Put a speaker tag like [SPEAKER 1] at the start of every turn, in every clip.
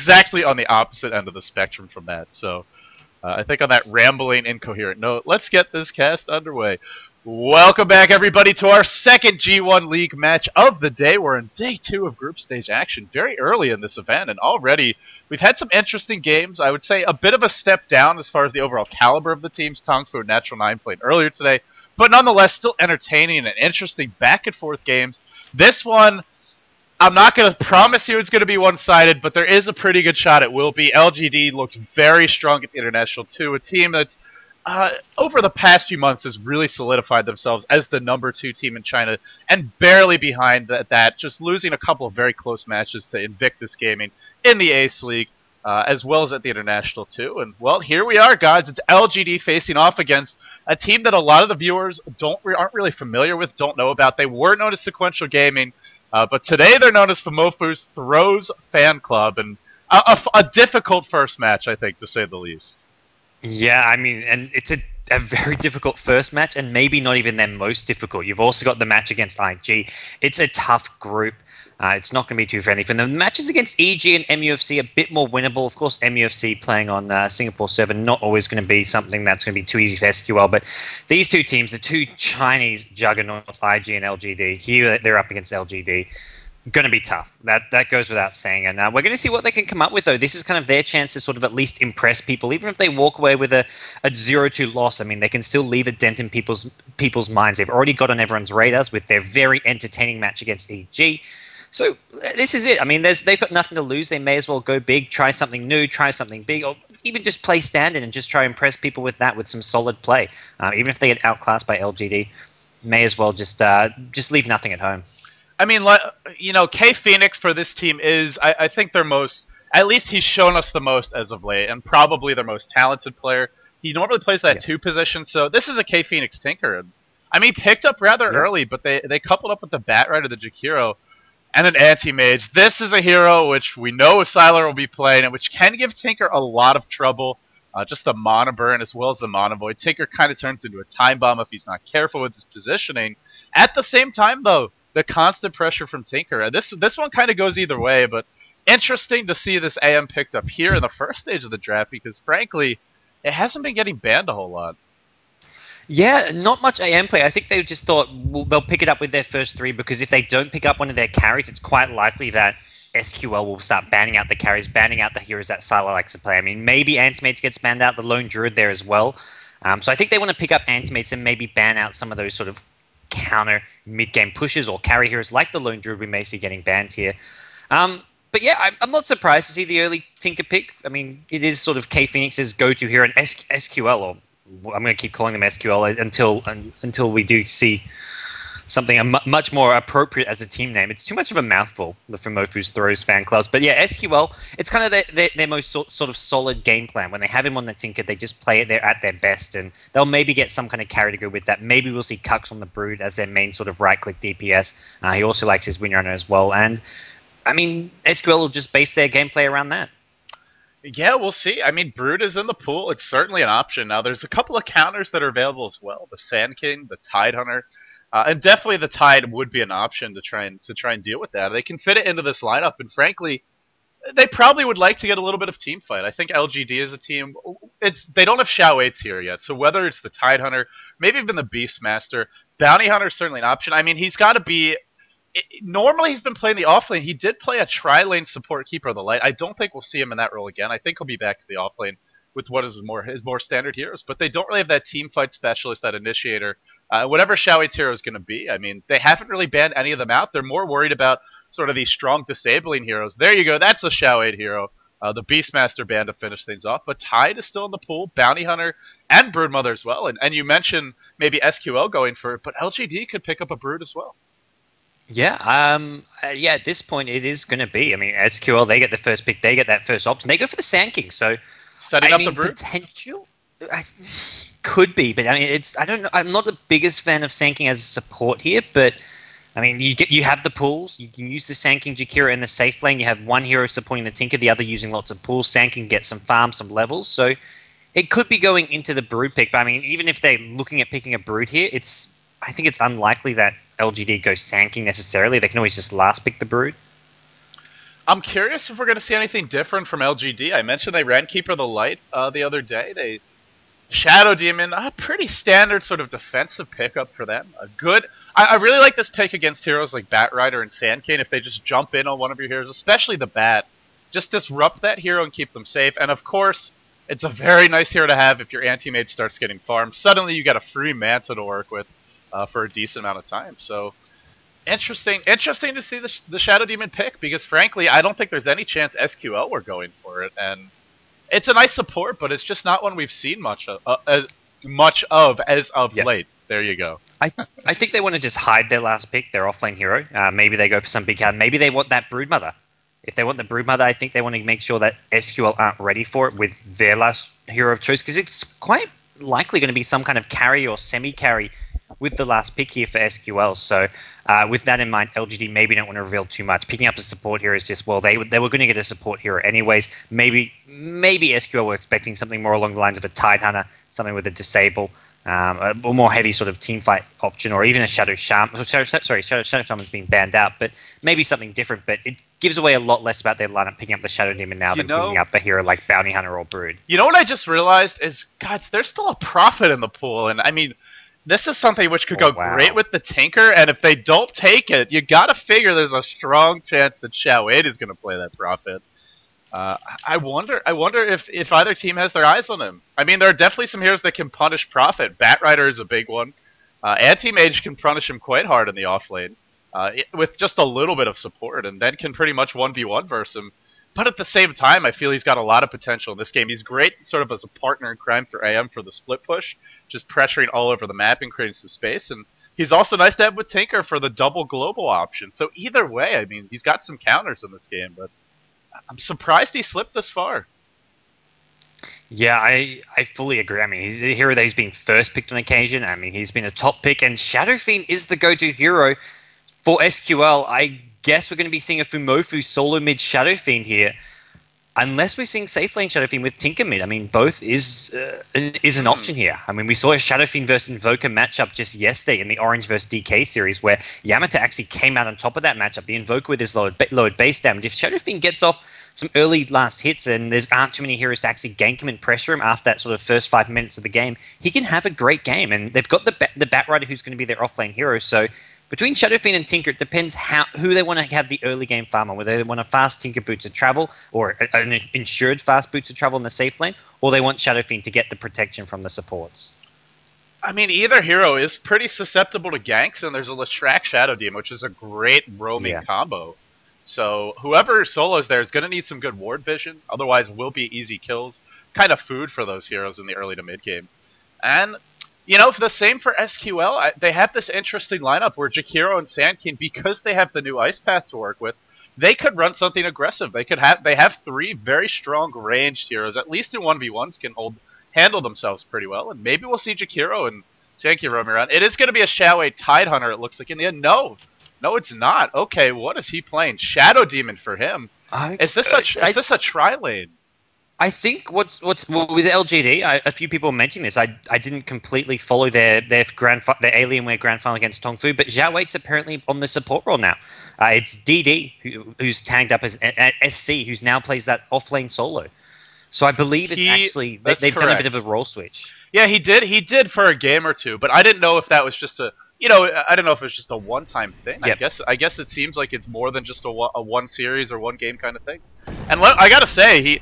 [SPEAKER 1] exactly on the opposite end of the spectrum from that. So I think on that rambling, incoherent note, let's get this cast underway. Welcome back, everybody, to our second G1 League match of the day. We're in day 2 of group stage action, very early in this event, and already we've had some interesting games. I would say a bit of a step down as far as the overall caliber of the teams. Tongfu and Natural 9 played earlier today, but nonetheless still entertaining and interesting back-and-forth games. This one, I'm not going to promise you it's going to be one-sided, but there is a pretty good shot it will be. LGD looked very strong at the International 2, a team that's over the past few months has really solidified themselves as the #2 team in China, and barely behind that, just losing a couple of very close matches to Invictus Gaming in the Ace League, as well as at the International 2. And, well, here we are, guys. It's LGD facing off against a team that a lot of the viewers aren't really familiar with, don't know about. They were known as Sequential Gaming, but today they're known as Famofu's Throws Fan Club, and a difficult first match, I think, to say the least.
[SPEAKER 2] Yeah, I mean, and it's a very difficult first match, and maybe not even their most difficult. You've also got the match against IG. It's a tough group. It's not going to be too friendly for them. The matches against EG and MUFC a bit more winnable. Of course, MUFC playing on Singapore 7, not always going to be something that's going to be too easy for SQL. But these two teams, the two Chinese juggernauts, IG and LGD, here they're up against LGD. Going to be tough. That goes without saying. And we're going to see what they can come up with, though. This is kind of their chance to sort of at least impress people. Even if they walk away with a 0-2 loss, I mean, they can still leave a dent in people's minds. They've already got on everyone's radars with their very entertaining match against EG. So this is it. I mean, they've got nothing to lose. They may as well go big, try something new, try something big, or even just play stand-in and just try to impress people with that, with some solid play. Even if they get outclassed by LGD, may as well just leave nothing at home.
[SPEAKER 1] I mean, you know, K Phoenix for this team is, I think, their most, at least he's shown us the most as of late, and probably their most talented player. He normally plays that 2 position, so this is a K Phoenix Tinker. I mean, picked up rather early, but they coupled up with the Batrider, the Jakiro, and an Anti-Mage. This is a hero which we know Sylar will be playing, and which can give Tinker a lot of trouble. Just the Mana Burn as well as the Mana Void. Tinker kind of turns into a Time Bomb if he's not careful with his positioning. At the same time, though, the constant pressure from Tinker. This one kind of goes either way, but interesting to see this AM picked up here in the first stage of the draft because, frankly, it hasn't been getting banned a whole lot.
[SPEAKER 2] Yeah, not much AM play. I think they just thought they'll pick it up with their first 3 because if they don't pick up one of their carries, it's quite likely that SQL will start banning out the carries, banning out the heroes that Sylar likes to play. I mean, maybe Anti-Mage gets banned out, the Lone Druid there as well. So I think they want to pick up Anti-Mages and maybe ban out some of those sort of counter mid-game pushes or carry heroes like the Lone Druid we may see getting banned here. But yeah, I'm not surprised to see the early Tinker pick. I mean, it is sort of K Phoenix's go-to hero, and SQL, or I'm going to keep calling them SQL until we do see something much more appropriate as a team name. It's too much of a mouthful, the Famofu's Throws fan clubs. But yeah, SQL, it's kind of their most sort of solid game plan. When they have him on the Tinker, they just play it there at their best, and they'll maybe get some kind of carry to go with that. Maybe we'll see Kux on the Brood as their main sort of right-click DPS. He also likes his Windrunner as well. And, I mean, SQL will just base their gameplay around that.
[SPEAKER 1] Yeah, we'll see. I mean, Brood is in the pool. It's certainly an option. Now, there's a couple of counters that are available as well. The Sand King, the Tide Hunter. And definitely the Tide would be an option to try and deal with that. They can fit it into this lineup, and frankly, they probably would like to get a little bit of team fight. I think LGD is a team. They don't have Xiao 8 here yet, so whether it's the Tide Hunter, maybe even the Beastmaster, Bounty Hunter is certainly an option. I mean, he's got to be. Normally, he's been playing the offlane. He did play a tri-lane support Keeper of the Light. I don't think we'll see him in that role again. I think he'll be back to the offlane with what is his more standard heroes. But they don't really have that team fight specialist, that initiator. Whatever Xiao 8's hero is going to be. I mean, they haven't really banned any of them out. They're more worried about sort of these strong disabling heroes. There you go. That's a Xiao 8 hero. The Beastmaster banned to finish things off. But Tide is still in the pool. Bounty Hunter and Broodmother as well. And you mentioned maybe SQL going for it, but LGD could pick up a Brood as well.
[SPEAKER 2] Yeah, yeah. At this point, it is going to be. I mean, SQL, they get the first pick, they get that first option. They go for the Sand King. So,
[SPEAKER 1] setting up the Brood
[SPEAKER 2] potential could be, but I mean, I don't know. I'm not the biggest fan of Sand King as a support here, but I mean, you have the pools. You can use the Sand King Jakiro in the safe lane. You have one hero supporting the Tinker, the other using lots of pools. Sand King gets some farm, some levels. So it could be going into the Brood pick. But I mean, even if they're looking at picking a Brood here, I think it's unlikely that LGD goes Sand King necessarily. They can always just last pick the Brood.
[SPEAKER 1] I'm curious if we're going to see anything different from LGD. I mentioned they ran Keeper the Light the other day. They Shadow Demon, a pretty standard sort of defensive pickup for them. A good. I really like this pick against heroes like Bat Rider and Sand Cane if they just jump in on one of your heroes, especially the Bat. Just disrupt that hero and keep them safe. And of course, it's a very nice hero to have if your anti-mage starts getting farmed. Suddenly you got a free Manta to work with for a decent amount of time. So interesting to see the Shadow Demon pick because frankly, I don't think there's any chance SQL were going for it. And it's a nice support, but it's just not one we've seen much of as of late. There you go.
[SPEAKER 2] I think they want to just hide their last pick, their offlane hero. Maybe they go for some big card. Maybe they want that Broodmother. If they want the Broodmother, I think they want to make sure that SQL aren't ready for it with their last hero of choice because it's quite likely going to be some kind of carry or semi-carry with the last pick here for SQL. So with that in mind, LGD maybe don't want to reveal too much. Picking up the support hero is just, well, they were going to get a support hero anyways. Maybe SQL were expecting something more along the lines of a Tide Hunter, something with a Disable, a more heavy sort of team fight option, or even a Shadow Shaman. Shadow Shaman's being banned out, but maybe something different. But it gives away a lot less about their lineup picking up the Shadow Demon now than picking up a hero like Bounty Hunter or Brood.
[SPEAKER 1] You know what I just realized is, God, there's still a profit in the pool, and I mean, this is something which could go great with the Tinker, and if they don't take it, you gotta figure there's a strong chance that Xiao is gonna play that profit. I wonder if either team has their eyes on him. I mean, there are definitely some heroes that can punish profit. Bat Rider is a big one. Anti-Mage can punish him quite hard in the off lane with just a little bit of support, and then can pretty much 1v1 verse him. But at the same time, I feel he's got a lot of potential in this game. He's great sort of as a partner in crime for AM for the split push, just pressuring all over the map and creating some space. And he's also nice to have with Tinker for the double global option. So either way, I mean, he's got some counters in this game, but I'm surprised he slipped this far.
[SPEAKER 2] Yeah, I fully agree. I mean, he's a hero that he's been first picked on occasion. I mean, he's been a top pick, and Shadow Fiend is the go-to hero for SQL. I guess we're going to be seeing a Fumofu solo mid Shadow Fiend here, unless we're seeing safe lane Shadow Fiend with Tinker mid. I mean, both is an option here. I mean, we saw a Shadow Fiend versus Invoker matchup just yesterday in the Orange versus DK series, where Yamata actually came out on top of that matchup. The Invoker with his lowered base damage. If Shadow Fiend gets off some early last hits and there aren't too many heroes to actually gank him and pressure him after that sort of first 5 minutes of the game, he can have a great game. And they've got the Bat Rider who's going to be their offlane hero. So between Shadow Fiend and Tinker, it depends who they want to have the early game farm on, whether they want a fast Tinker Boots to travel, or an ensured fast Boots to travel in the safe lane, or they want Shadow Fiend to get the protection from the supports.
[SPEAKER 1] I mean, either hero is pretty susceptible to ganks, and there's a Leshrac Shadow Demon, which is a great roaming combo. So whoever solos there is going to need some good ward vision, otherwise will be easy kills. Kind of food for those heroes in the early to mid game. And you know, the same for SQL. They have this interesting lineup where Jakiro and Sandkin, because they have the new Ice Path to work with, they could run something aggressive. They have 3 very strong ranged heroes, at least in 1v1s, can handle themselves pretty well. And maybe we'll see Jakiro and Sandkin roaming around. It is going to be a Xiao Tide Hunter, it looks like, in the end. No, it's not. Okay, what is he playing? Shadow Demon for him. Is this a tri-lane?
[SPEAKER 2] I think what's with LGD, a few people mentioned this. I didn't completely follow their Alienware grand final against Tongfu, but Xiao Wei's apparently on the support role now. It's DD who's tagged up as SC, who's now plays that offlane solo. So I believe it's they've done a bit of a role switch.
[SPEAKER 1] Yeah, he did for a game or two, but I didn't know if that was just I don't know if it's just a one-time thing. Yep. I guess it seems like it's more than just a one series or one game kind of thing. And I gotta say,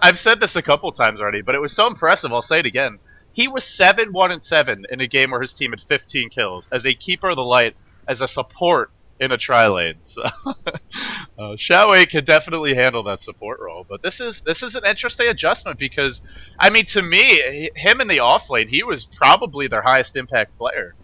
[SPEAKER 1] I've said this a couple times already, but it was so impressive. I'll say it again. He was 7-1-7 in a game where his team had 15 kills as a keeper of the light, as a support in a tri-lane. So Xiao can definitely handle that support role. But this is an interesting adjustment because, I mean, to me, him in the off lane, he was probably their highest impact player.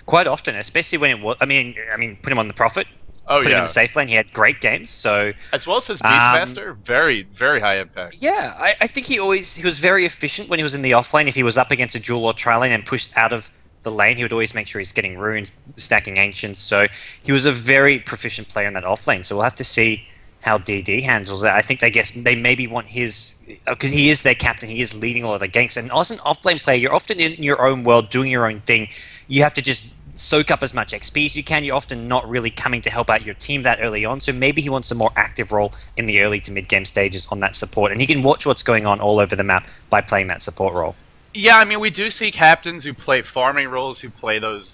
[SPEAKER 2] Quite often, especially when it was. I mean, put him on the profit. Put him in the safe lane. He had great games. So
[SPEAKER 1] as well as his Beastmaster, very, very high impact.
[SPEAKER 2] Yeah, I think he was very efficient when he was in the off lane. If he was up against a duel or tri lane and pushed out of the lane, he would always make sure he's getting runes, stacking ancients. So he was a very proficient player in that off lane. So we'll have to see how DD handles it. I think they maybe want his, because he is their captain, he is leading all of the ganks. And as an off lane player, you're often in your own world doing your own thing. You have to just soak up as much XP as you can. You're often not really coming to help out your team that early on, so maybe he wants a more active role in the early to mid-game stages on that support, and he can watch what's going on all over the map by playing that support role.
[SPEAKER 1] Yeah, I mean, we do see captains who play farming roles, who play those,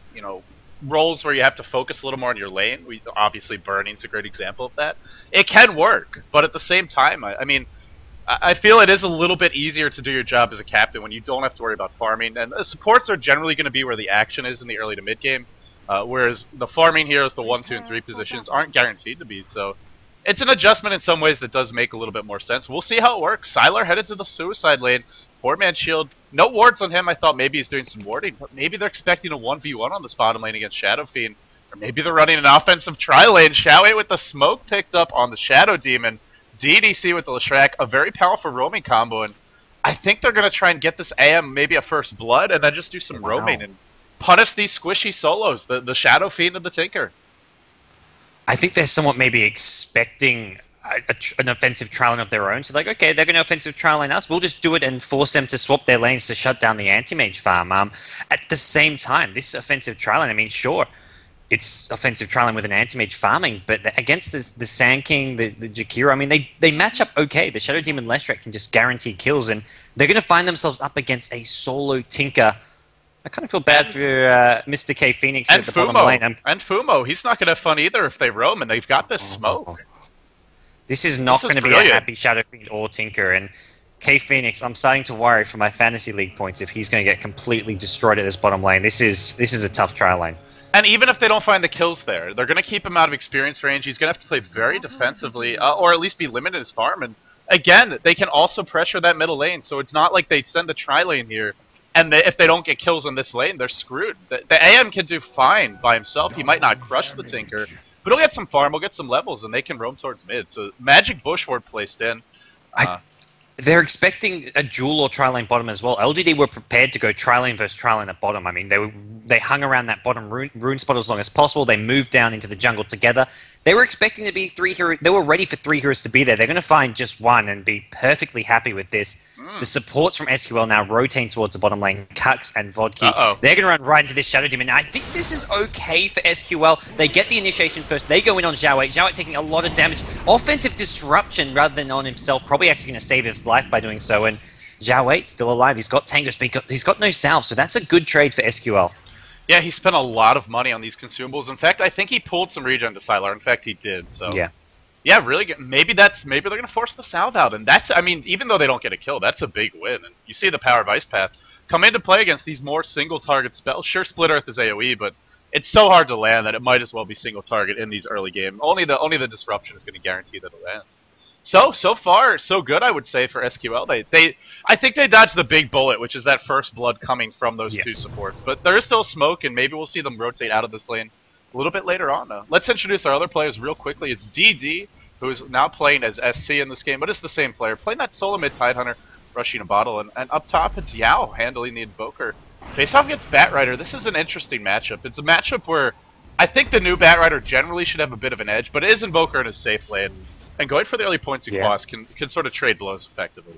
[SPEAKER 1] roles where you have to focus a little more on your lane. Obviously, Burning's a great example of that. It can work, but at the same time, I feel it is a little bit easier to do your job as a captain when you don't have to worry about farming. And the supports are generally going to be where the action is in the early to mid game, whereas the farming heroes, the 1, 2, and 3 positions, aren't guaranteed to be. So it's an adjustment in some ways that does make a little bit more sense. We'll see how it works. Sylar headed to the suicide lane. 4-man shield. No wards on him. I thought maybe he's doing some warding, but maybe they're expecting a 1v1 on this bottom lane against Shadow Fiend. Or maybe they're running an offensive tri-lane. Xiaowei with the smoke picked up on the Shadow Demon. DDC with the Leshrac, a very powerful roaming combo, and I think they're going to try and get this AM maybe a first blood, and then just do some roaming and punish these squishy solos, the Shadow Fiend and the Tinker.
[SPEAKER 2] I think they're somewhat maybe expecting an offensive trial of their own. So like, okay, they're going to offensive trial line us. We'll just do it and force them to swap their lanes to shut down the anti-mage farm. At the same time, this offensive trial line, I mean, sure, it's offensive trialing with an anti-mage farming, but against the Sand King, the Jakiro, I mean, they match up okay. The Shadow Demon Leshrac can just guarantee kills, and they're going to find themselves up against a solo Tinker. I kind of feel bad for Mr. K Phoenix at the bottom lane.
[SPEAKER 1] And Fumo, he's not going to have fun either if they roam, and they've got this smoke.
[SPEAKER 2] This is not going to be a happy Shadow Fiend or Tinker, and K Phoenix, I'm starting to worry for my fantasy league points if he's going to get completely destroyed at this bottom lane. This is a tough trial lane.
[SPEAKER 1] And even if they don't find the kills there, they're going to keep him out of experience range. He's going to have to play very defensively, or at least be limited his farm. And again, they can also pressure that middle lane, so it's not like they send the tri-lane here, and if they don't get kills in this lane, they're screwed. The AM can do fine by himself. He might not crush the Tinker, but he'll get some farm, he'll get some levels, and they can roam towards mid. So Magic Bush ward placed in.
[SPEAKER 2] They're expecting a duel or tri-lane bottom as well. LGD were prepared to go tri-lane versus tri-lane at bottom. I mean, they hung around that bottom rune spot as long as possible. They moved down into the jungle together. They were expecting to be 3 heroes. They were ready for 3 heroes to be there. They're going to find just one and be perfectly happy with this. The supports from SQL now rotate towards the bottom lane. Kux and Vodki. They're going to run right into this Shadow Demon. I think this is okay for SQL. They get the initiation first. They go in on Xiaowei. Xiaowei taking a lot of damage. Offensive disruption rather than on himself. Probably actually going to save his life by doing so. And Xiaowei still alive. He's got Tango Speed. He's got no salve. So that's a good trade for SQL. Yeah,
[SPEAKER 1] he spent a lot of money on these consumables. In fact, I think he pulled some regen to Sylar. In fact, he did. So yeah, really good. Maybe they're going to force the salve out, and that's, I mean, even though they don't get a kill, that's a big win. And you see the power of Ice Path come into play against these more single target spells. Sure, Split Earth is AoE, but it's so hard to land that it might as well be single target in these early games. Only the disruption is going to guarantee that it lands. So far, so good, I would say, for SQL. I think they dodged the big bullet, which is that first blood coming from those two supports. But there is still smoke, and maybe we'll see them rotate out of this lane a little bit later on, though. Let's introduce our other players real quickly. It's DD, who is now playing as SC in this game, but it's the same player. Playing that solo mid Tidehunter, rushing a bottle. And up top, it's Yao handling the Invoker. Face off against Batrider. This is an interesting matchup. It's a matchup where I think the new Batrider generally should have a bit of an edge, but it is Invoker in a safe lane. And going for the early points in Quas can sort of trade blows effectively.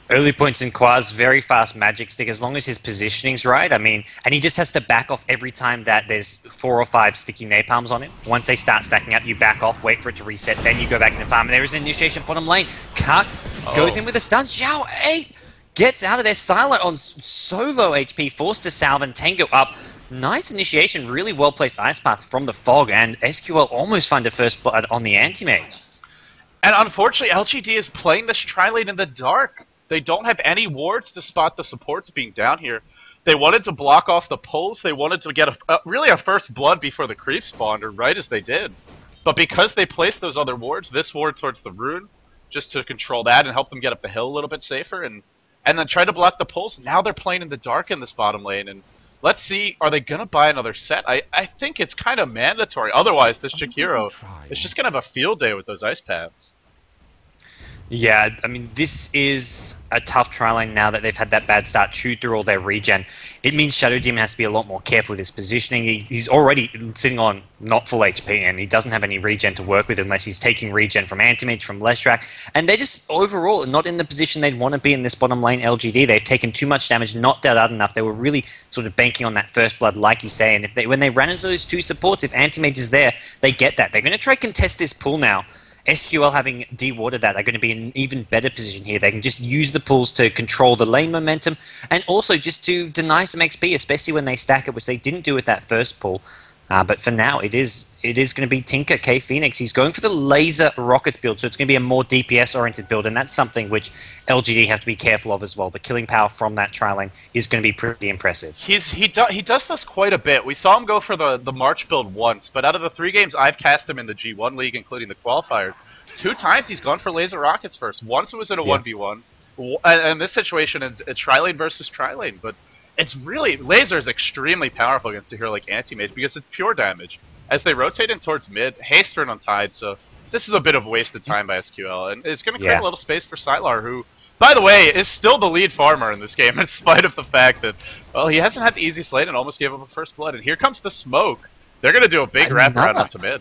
[SPEAKER 2] Early points in Quas, very fast magic stick, as long as his positioning's right. I mean, and he just has to back off every time that there's 4 or 5 sticky napalms on him. Once they start stacking up, you back off, wait for it to reset, then you go back into farm. And there is an initiation bottom lane. Kux goes in with a stun. Xiaowei gets out of there. Sylar on solo HP, forced to salve and Tango up. Nice initiation, really well placed Ice Path from the fog, and SQL almost find a first blood on the anti-mage.
[SPEAKER 1] And unfortunately, LGD is playing this tri-lane in the dark. They don't have any wards to spot the supports being down here. They wanted to block off the pulls. They wanted to get really a first blood before the creep spawned, or right as they did. But because they placed those other wards, this ward towards the rune, just to control that and help them get up the hill a little bit safer, and then try to block the pulls. Now they're playing in the dark in this bottom lane, and let's see, are they going to buy another set? I think it's kind of mandatory. Otherwise, this Jakiro is just going to have a field day with those Ice Paths.
[SPEAKER 2] Yeah, I mean, this is a tough try line now that they've had that bad start, chewed through all their regen. It means Shadow Demon has to be a lot more careful with his positioning. He's already sitting on not full HP, and he doesn't have any regen to work with unless he's taking regen from Anti-Mage, from Leshrac. And they're just overall not in the position they'd want to be in this bottom lane LGD. They've taken too much damage, not dealt out enough. They were really sort of banking on that first blood, like you say. And when they ran into those two supports, if Anti-Mage is there, they get that. They're going to try contest this pool now. SQL, having dewatered that, are going to be in an even better position here. They can just use the pools to control the lane momentum and also just to deny some XP, especially when they stack it, which they didn't do with that first pool. But for now, it is going to be Tinker, K Phoenix. He's going for the laser rockets build, so it's going to be a more DPS-oriented build, and that's something which LGD have to be careful of as well. The killing power from that tri-lane is going to be pretty impressive.
[SPEAKER 1] He does this quite a bit. We saw him go for the March build once, but out of the 3 games I've cast him in the G1 League, including the qualifiers, 2 times he's gone for laser rockets first. Once it was in a 1v1, and this situation is a tri-lane versus tri-lane, but it's really, laser is extremely powerful against a hero like Anti-Mage because it's pure damage. As they rotate in towards mid, haste turn on Tide, so this is a bit of wasted time by SQL, and it's going to create a little space for Sylar, who, by the way, is still the lead farmer in this game, in spite of the fact that, well, he hasn't had the easiest lane and almost gave up a first blood. And here comes the smoke. They're going to do a big wraparound onto mid.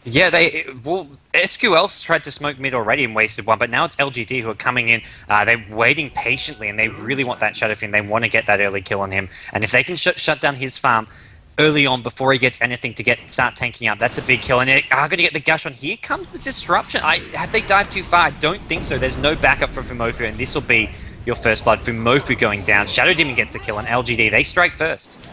[SPEAKER 2] Yeah, SQL tried to smoke mid already and wasted one, but now it's LGD who are coming in. They're waiting patiently, and they really want that Shadow Fiend. They want to get that early kill on him, and if they can shut down his farm early on before he gets anything to start tanking up, that's a big kill. And they are going to get the gush on. Here comes the disruption. Have they dived too far? I don't think so. There's no backup for Fumofu, and this will be your first blood. Fumofu going down. Shadow Demon gets the kill on LGD. They strike first.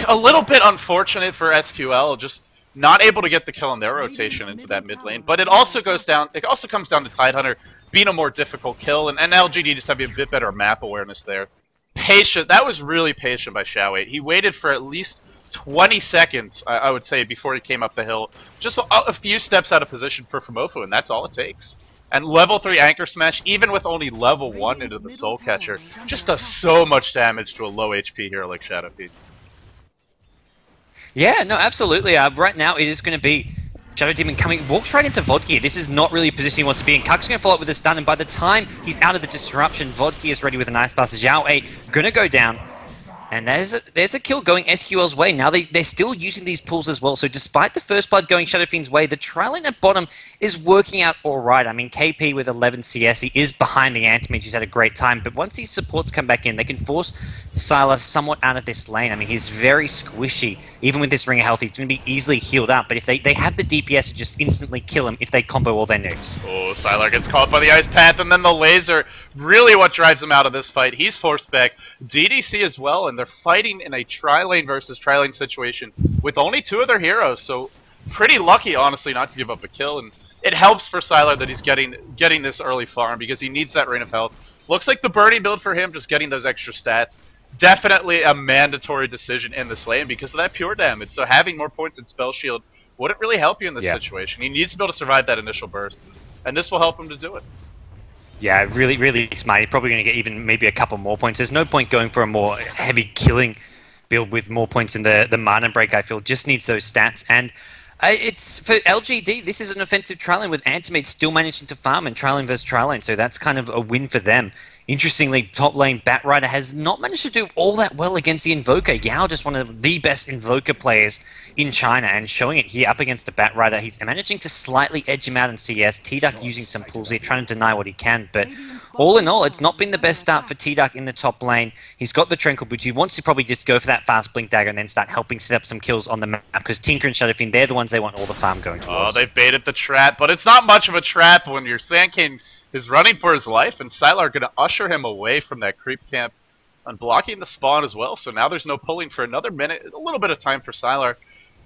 [SPEAKER 1] A little bit unfortunate for SQL, just not able to get the kill in their rotation into that mid lane, but it also goes down. It also comes down to Tidehunter being a more difficult kill, and LGD just having a bit better map awareness there. Patient. That was really patient by Xiao. He waited for at least 20 seconds, I would say, before he came up the hill. Just a few steps out of position for Fumofu, and that's all it takes. And level 3 Anchor Smash, even with only level 1 into the Soul Catcher, just does so much damage to a low HP hero like Shadow Fiend.
[SPEAKER 2] Yeah, no, absolutely. Right now, it is going to be Shadow Demon walks right into Vodka. This is not really a position he wants to be in. Cuck's going to follow up with a stun, and by the time he's out of the disruption, Vodka is ready with a nice pass. Xiao 8 going to go down. And there's a kill going SQL's way. Now they're still using these pools as well. So despite the first blood going Shadow Fiend's way, the tri-lane at bottom is working out all right. I mean, KP with 11 CS, he is behind the Anti-Mage. He's had a great time. But once these supports come back in, they can force Sylar somewhat out of this lane. I mean, he's very squishy. Even with this Ring of Health, he's going to be easily healed up. But if they have the DPS to just instantly kill him if they combo all their nukes.
[SPEAKER 1] Oh, Sylar gets caught by the Ice Path, and then the laser. Really what drives him out of this fight. He's forced back. DDC as well, and they're fighting in a tri-lane versus tri-lane situation with only 2 of their heroes, so pretty lucky, honestly, not to give up a kill, and it helps for Sylar that he's getting this early farm because he needs that Rain of Health. Looks like the Birdie build for him, just getting those extra stats. Definitely a mandatory decision in this lane because of that pure damage, so having more points in Spell Shield wouldn't really help you in this situation. He needs to be able to survive that initial burst, and this will help him to do it.
[SPEAKER 2] Yeah, really, really smart. You're probably going to get even maybe a couple more points. There's no point going for a more heavy killing build with more points in the mana break, I feel. Just needs those stats. And it's for LGD, this is an offensive tri-lane with Anti-Mage still managing to farm and tri-lane versus tri-lane. So that's kind of a win for them. Interestingly, top lane Batrider has not managed to do all that well against the Invoker. Yao, just one of the best Invoker players in China, and showing it here up against the Batrider. He's managing to slightly edge him out in CS. T-Duck using some pulls here, trying to deny what he can, but all in all, it's not been the best start for T-Duck in the top lane. He's got the Tranquil Boot. He wants to probably just go for that fast Blink Dagger and then start helping set up some kills on the map, because Tinker and Shadow Fiend, they're the ones they want all the farm going towards.
[SPEAKER 1] Oh, they baited the trap, but it's not much of a trap when your Sand King is running for his life, and Sylar going to usher him away from that creep camp and blocking the spawn as well. So now there's no pulling for another minute, a little bit of time for Sylar.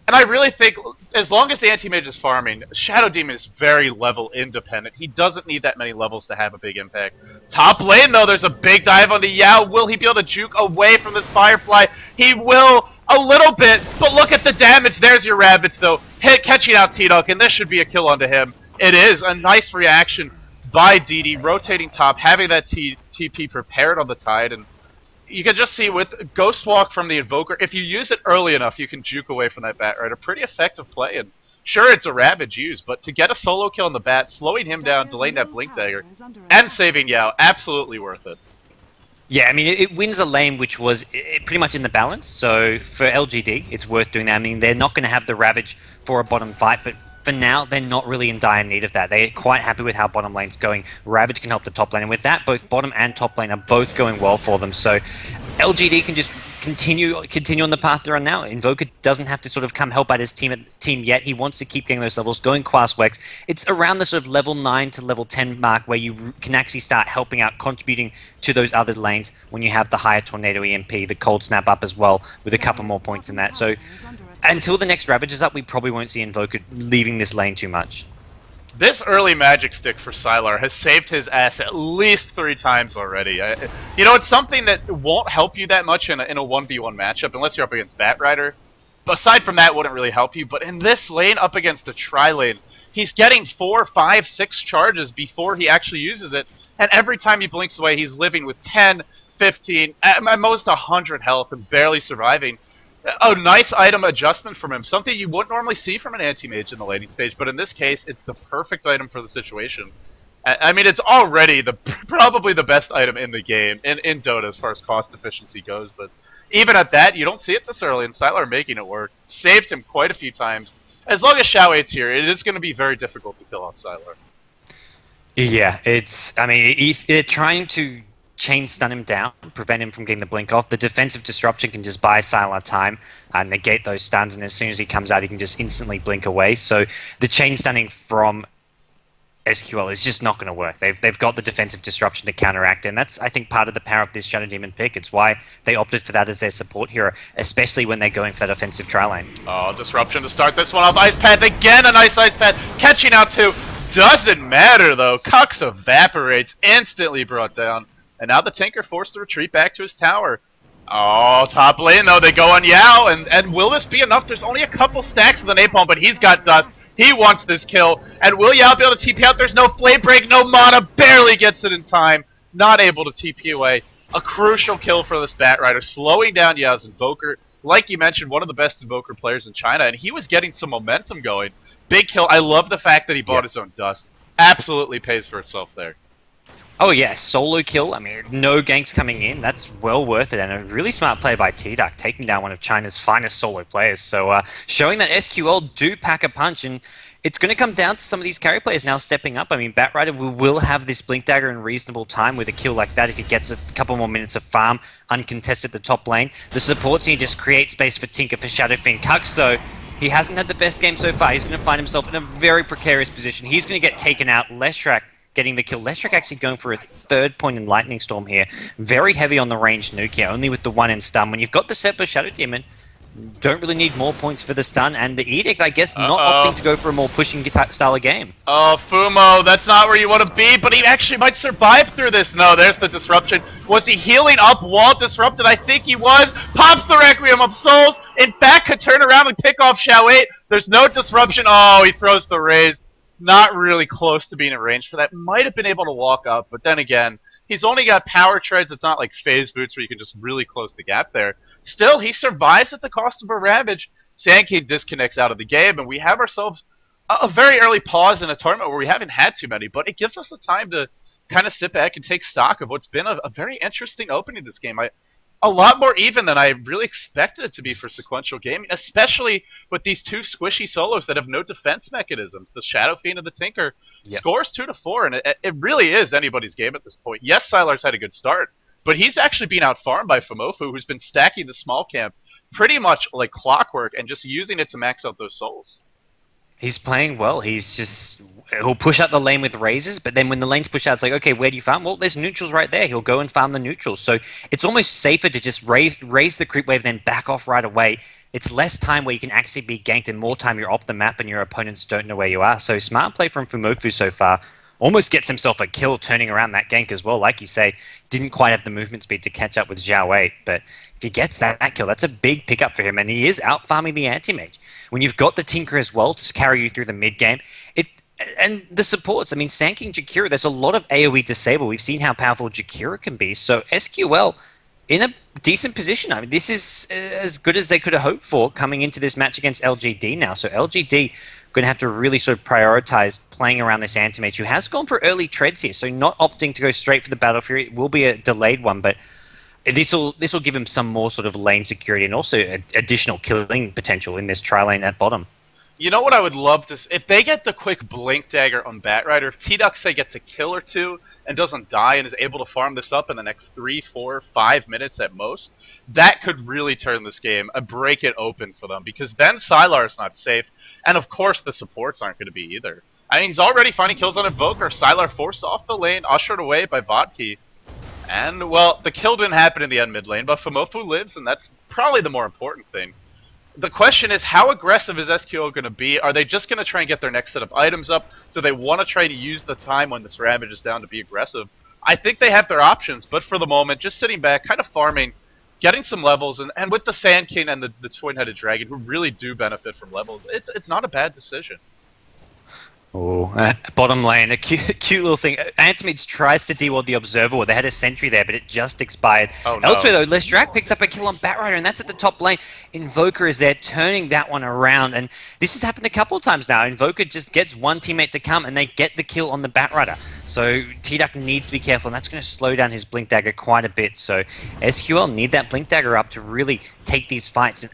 [SPEAKER 1] And I really think, as long as the Anti-Mage is farming, Shadow Demon is very level independent. He doesn't need that many levels to have a big impact. Top lane, though, there's a big dive onto Yao. Will he be able to juke away from this Firefly? He will, a little bit, but look at the damage. There's your Rabbits, though. Catching out T-Duck, and this should be a kill onto him. It is a nice reaction by DD, rotating top, having that TP prepared on the Tide, and you can just see with Ghost Walk from the Invoker, if you use it early enough, you can juke away from that Batrider. Pretty effective play, and Sure, it's a Ravage use, but to get a solo kill on the bat, slowing him down, delaying that Blink Dagger, and saving Yao, absolutely worth it.
[SPEAKER 2] Yeah, I mean, it wins a lane which was pretty much in the balance. So for LGD, it's worth doing that. I mean, they're not going to have the Ravage for a bottom fight, but for now, they're not really in dire need of that. They're quite happy with how bottom lane's going. Ravage can help the top lane, and with that, both bottom and top lane are both going well for them. So LGD can just continue on the path they're on now. Invoker doesn't have to sort of come help out his team yet. He wants to keep getting those levels, going class Wex. It's around the sort of level 9 to level 10 mark where you can actually start helping out, contributing to those other lanes when you have the higher Tornado EMP, the Cold Snap up as well, with a couple more points in that. So until the next Ravage is up, we probably won't see Invoker leaving this lane too much.
[SPEAKER 1] This early Magic Stick for Sylar has saved his ass at least 3 times already. You know, it's something that won't help you that much in a 1v1 matchup, unless you're up against Batrider. But aside from that, it wouldn't really help you. But in this lane, up against a tri-lane, he's getting 4, 5, 6 charges before he actually uses it. And every time he blinks away, he's living with 10, 15, at most 100 health and barely surviving. A nice item adjustment from him, something you wouldn't normally see from an anti-mage in the laning stage, but in this case, it's the perfect item for the situation. I mean, it's already probably the best item in the game, in Dota as far as cost efficiency goes, but even at that, you don't see it this early, and Sylar making it work. Saved him quite a few times. As long as Xiao 8's here, it is going to be very difficult to kill off Sylar.
[SPEAKER 2] Yeah, I mean, if they're trying to chain stun him down, prevent him from getting the blink off. The defensive disruption can just buy Sylar time and negate those stuns, and as soon as he comes out, he can just instantly blink away. So the chain stunning from SQL is just not going to work. They've got the defensive disruption to counteract, and that's, I think, part of the power of this Shadow Demon pick. It's why they opted for that as their support hero, especially when they're going for that offensive tri-lane.
[SPEAKER 1] Oh, disruption to start this one off. Ice Path again, a nice Ice Path. Catching out too. Doesn't matter, though. Kux evaporates, instantly brought down. And now the Tinker forced to retreat back to his tower. Oh, top lane, though. They go on Yao, and will this be enough? There's only a couple stacks of the Napalm, but he's got Dust. He wants this kill. And will Yao be able to TP out? There's no Flame Break, no mana. Barely gets it in time. Not able to TP away. A crucial kill for this Batrider, slowing down Yao's Invoker. Like you mentioned, one of the best Invoker players in China, and he was getting some momentum going. Big kill. I love the fact that he bought his own Dust. Absolutely pays for itself there.
[SPEAKER 2] Oh yeah, solo kill. I mean, no ganks coming in. That's well worth it, and a really smart play by T-Duck, taking down one of China's finest solo players. So showing that SQL do pack a punch, and it's going to come down to some of these carry players now stepping up. I mean, Batrider will have this Blink Dagger in reasonable time with a kill like that if he gets a couple more minutes of farm uncontested at the top lane. The supports here just create space for Tinker, for Shadow Fiend. Kux, though, he hasn't had the best game so far. He's going to find himself in a very precarious position. He's going to get taken out. Leshrac getting the kill. Leshrac actually going for a 3rd point in Lightning Storm here. Very heavy on the ranged nuke here, only with the 1 in stun. When you've got the Seppo Shadow Demon, don't really need more points for the stun, and the Edict, I guess, not opting to go for a more pushing style of game.
[SPEAKER 1] Oh, Fumo, that's not where you want to be, but he actually might survive through this. No, there's the disruption. Was he healing up while disrupted? I think he was. Pops the Requiem of Souls. In fact, could turn around and pick off Xiao 8. There's no disruption. Oh, he throws the raise. Not really close to being in range for that. Might have been able to walk up, but then again, he's only got power treads. It's not like phase boots where you can just really close the gap there. Still, he survives at the cost of a Ravage. Sandking disconnects out of the game, and we have ourselves a very early pause in a tournament where we haven't had too many, but it gives us the time to kind of sit back and take stock of what's been a very interesting opening this game. A lot more even than I really expected it to be for sequential gaming, especially with these 2 squishy solos that have no defense mechanisms. The Shadow Fiend and the Tinker scores 2 to 4, and it really is anybody's game at this point. Yes, Sylar's had a good start, but he's actually been out-farmed by Famofu, who's been stacking the small camp pretty much like clockwork and just using it to max out those souls.
[SPEAKER 2] He's playing well. He'll push out the lane with raises, but then when the lane's pushed out, it's like, okay, where do you farm? Well, there's neutrals right there. He'll go and farm the neutrals. So it's almost safer to just raise the creep wave, then back off right away. It's less time where you can actually be ganked, and more time you're off the map and your opponents don't know where you are. So smart play from Fumofu so far. Almost gets himself a kill turning around that gank as well. Like you say, didn't quite have the movement speed to catch up with Xiao 8, but if he gets that kill, that's a big pickup for him, and he is out-farming the anti-mage. When you've got the Tinker as well to carry you through the mid-game, and the supports, I mean, Sandking Jakira, there's a lot of AoE disable. We've seen how powerful Jakira can be, so SQL in a decent position. I mean, this is as good as they could have hoped for coming into this match against LGD now. So LGD going to have to really sort of prioritize playing around this Anti-Mage, who has gone for early treads here, so not opting to go straight for the Battle Fury. It will be a delayed one, but this will give him some more sort of lane security and also additional killing potential in this tri-lane at bottom.
[SPEAKER 1] You know what I would love to... If they get the quick Blink Dagger on Batrider, if T-Duck, say, gets a kill or two and doesn't die and is able to farm this up in the next 3, 4, 5 minutes at most, that could really turn this game and break it open for them, because then Sylar is not safe, and of course the supports aren't going to be either. I mean, he's already finding kills on Invoker. Sylar forced off the lane, ushered away by Vodki. And, well, the kill didn't happen in the end mid lane, but Fumoffu lives, and that's probably the more important thing. The question is, how aggressive is SQL going to be? Are they just going to try and get their next set of items up? Do they want to try to use the time when this Ravage is down to be aggressive? I think they have their options, but for the moment, just sitting back, kind of farming, getting some levels, and with the Sand King and the Twin-Headed Dragon, who really do benefit from levels, it's not a bad decision.
[SPEAKER 2] Oh, bottom lane, a cute little thing. Antimage tries to deal with the Observer. They had a sentry there, but it just expired.
[SPEAKER 1] Oh, no.
[SPEAKER 2] Elsewhere, though, Lestrak picks up a kill on Batrider, and that's at the top lane. Invoker is there, turning that one around, and this has happened a couple of times now. Invoker just gets one teammate to come, and they get the kill on the Batrider. So T-Duck needs to be careful, and that's going to slow down his Blink Dagger quite a bit. So SQL need that Blink Dagger up to really take these fights.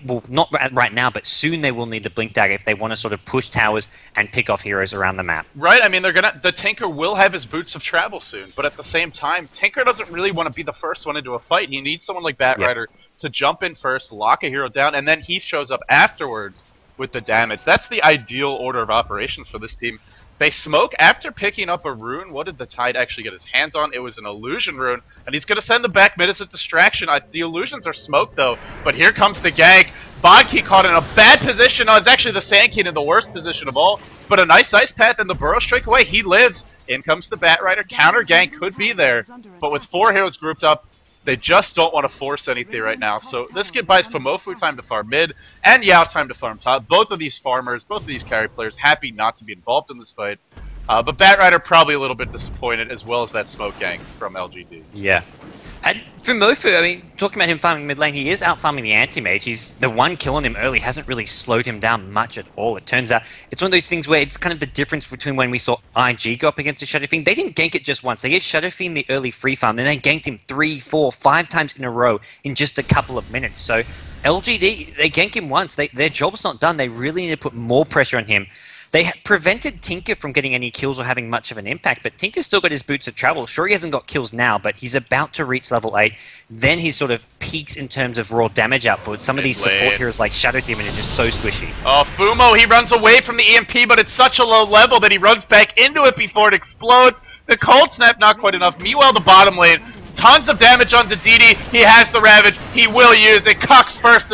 [SPEAKER 2] Well, not right now, but soon they will need the Blink Dagger if they want to sort of push towers and pick off heroes around the map.
[SPEAKER 1] Right, I mean, the Tinker will have his boots of travel soon, but at the same time, Tinker doesn't really want to be the first one into a fight. He needs someone like Batrider to jump in first, lock a hero down, and then he shows up afterwards with the damage. That's the ideal order of operations for this team. They smoke after picking up a rune. What did the Tide actually get his hands on? It was an illusion rune, and he's going to send them back mid as a distraction. The illusions are smoked, though, but here comes the gank. Vodki caught in a bad position. Oh, it's actually the Sand King in the worst position of all, but a nice Ice Path and the Burrow strike away. He lives. In comes the Batrider. Counter gank could be there, but with 4 heroes grouped up, they just don't want to force anything right now. So this buys Fumoffu time to farm mid, and Yao time to farm top. Both of these farmers, both of these carry players, happy not to be involved in this fight. But Batrider probably a little bit disappointed, as well as that smoke gang from LGD.
[SPEAKER 2] Yeah. And Fumoffu, I mean, talking about him farming mid lane, he is out farming the anti-mage. He's the one kill on him early hasn't really slowed him down much at all. It turns out it's one of those things where it's kind of the difference between when we saw IG go up against the Shadow Fiend. They didn't gank it just once. They gave Shadow Fiend the early free farm, then they ganked him 3, 4, 5 times in a row in just a couple of minutes. So LGD, they gank him once. Their job's not done. They really need to put more pressure on him. They prevented Tinker from getting any kills or having much of an impact, but Tinker's still got his boots of travel. Sure, he hasn't got kills now, but he's about to reach level 8. Then he sort of peaks in terms of raw damage output. Some of these support heroes like Shadow Demon are just so squishy.
[SPEAKER 1] Oh, Fumo, he runs away from the EMP, but it's such a low level that he runs back into it before it explodes. The Cold Snap, not quite enough. Meanwhile, the bottom lane, tons of damage onto DD. He has the Ravage. He will use it. Cucks first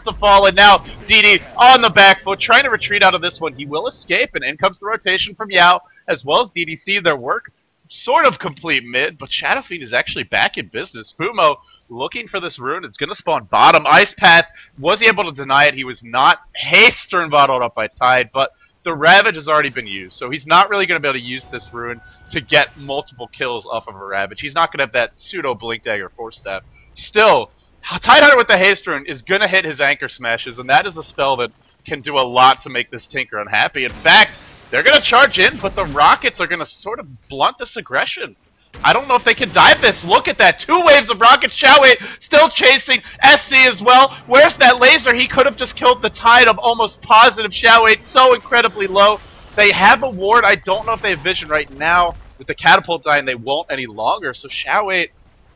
[SPEAKER 1] to fall, and now DD on the back foot, trying to retreat out of this one. He will escape, and in comes the rotation from Yao, as well as DDC. Their work sort of complete mid, but Shadow Fiend is actually back in business. Fumo looking for this rune. It's going to spawn bottom. Ice Path, was he able to deny it? He was not. Haste turn bottled up by Tide, but the Ravage has already been used, so he's not really going to be able to use this rune to get multiple kills off of a Ravage. He's not going to have that pseudo Blink Dagger Force Staff. Still, Tidehunter with the Haste rune is going to hit his Anchor Smashes, and that is a spell that can do a lot to make this Tinker unhappy. In fact, they're going to charge in, but the Rockets are going to sort of blunt this aggression. I don't know if they can dive this. Look at that. 2 waves of rockets. Xiaowei still chasing SC as well. Where's that laser? He could have just killed the Tide of almost positive Xiaowei. So incredibly low. They have a ward. I don't know if they have vision right now. With the catapult dying, they won't any longer. So Xiaowei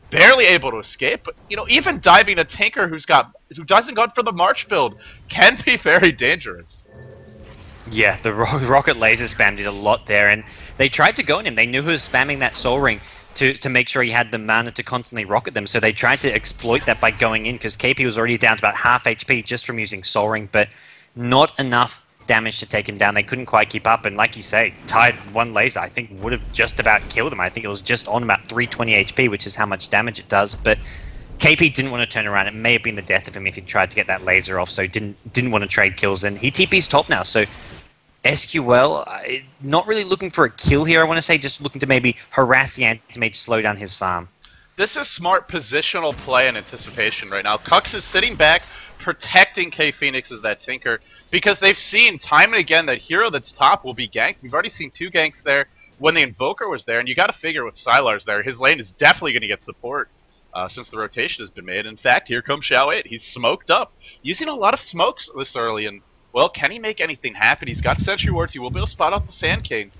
[SPEAKER 1] barely able to escape. But, you know, even diving a Tinker who doesn't go for the March build can be very dangerous.
[SPEAKER 2] Yeah, the rocket laser spam did a lot there, and they tried to go on him. They knew he was spamming that Soul Ring to make sure he had the mana to constantly rocket them, so they tried to exploit that by going in, because KP was already down to about half HP just from using Soul Ring, but not enough damage to take him down. They couldn't quite keep up, and like you say, Tide one laser, I think, would have just about killed him. I think it was just on about 320 HP, which is how much damage it does, but KP didn't want to turn around. It may have been the death of him if he tried to get that laser off, so didn't want to trade kills, and he TP's top now, so SQL, not really looking for a kill here, I want to say, just looking to maybe harass the anti-mage, slow down his farm.
[SPEAKER 1] This is smart positional play and anticipation right now. Cucks is sitting back, protecting K Phoenix as that Tinker, because they've seen time and again that hero that's top will be ganked. We've already seen 2 ganks there when the Invoker was there, and you got to figure with Sylar's there, his lane is definitely going to get support since the rotation has been made. In fact, here comes Xiao 8. He's smoked up, using a lot of smokes this early, and well, can he make anything happen? He's got Sentry Wards. He will be able to spot out the Sand King.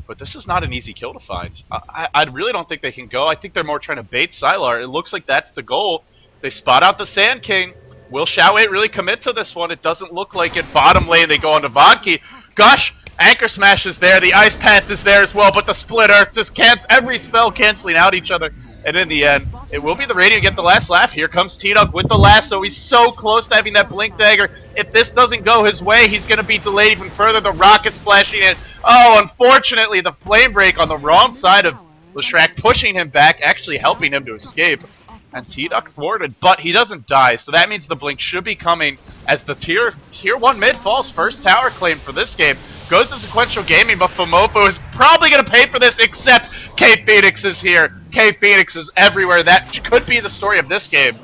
[SPEAKER 1] But this is not an easy kill to find. I really don't think they can go. I think they're more trying to bait Sylar. It looks like that's the goal. They spot out the Sand King. Will Xiao 8 really commit to this one? It doesn't look like it. Bottom lane, they go on to Vodki. Gosh, Anchor Smash is there. The Ice Path is there as well. But the Split Earth just every spell canceling out each other. And in the end, it will be the Radiant get the last laugh. Here comes T-Duck with the lasso. He's so close to having that Blink Dagger. If this doesn't go his way, he's going to be delayed even further. The Rocket splashing in. Oh, unfortunately, the Flame Break on the wrong side of Leshrac, pushing him back, actually helping him to escape. And T-Duck thwarted, but he doesn't die. So that means the Blink should be coming as the tier 1 mid falls. First tower claim for this game. Goes to Sequential Gaming, but Fumofo is probably going to pay for this, except K Phoenix is here. K Phoenix is everywhere. That could be the story of this game.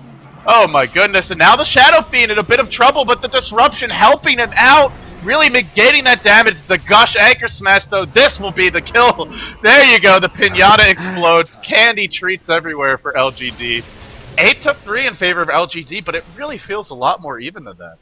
[SPEAKER 1] Oh my goodness, and now the Shadow Fiend in a bit of trouble, but the Disruption helping him out, really negating that damage. The Gush Anchor Smash, though, this will be the kill. There you go, the Pinata explodes. Candy treats everywhere for LGD. 8-3 in favor of LGD, but it really feels a lot more even than that.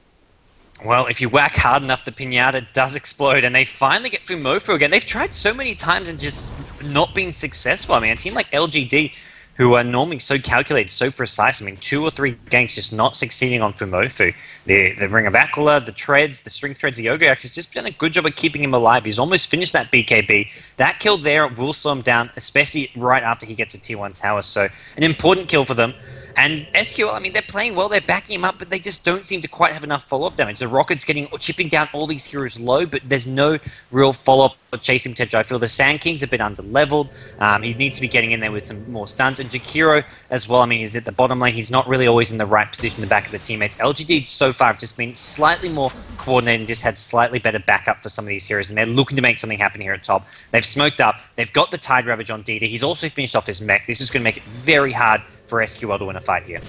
[SPEAKER 2] Well, if you whack hard enough, the Pinata does explode, and they finally get Fumofo again. They've tried so many times and just not been successful. I mean, a team like LGD, who are normally so calculated, so precise, I mean, 2 or 3 ganks just not succeeding on Fumofo. The Ring of Aquila, the Treads, the String Threads, the Yoga Axe has just done a good job of keeping him alive. He's almost finished that BKB. That kill there will slow him down, especially right after he gets a Tier 1 tower. So, an important kill for them. And SQL, I mean, they're playing well, they're backing him up, but they just don't seem to quite have enough follow-up damage. The Rocket's chipping down all these heroes low, but there's no real follow-up or chasing potential. I feel the Sand King's a bit under-leveled. He needs to be getting in there with some more stuns. And Jakiro as well, I mean, he's at the bottom lane. He's not really always in the right position to back up the teammates. LGD so far have just been slightly more coordinated and just had slightly better backup for some of these heroes, and they're looking to make something happen here at top. They've smoked up. They've got the Tide Ravage on Dita. He's also finished off his mech. This is going to make it very hard for SQL to win a fight here.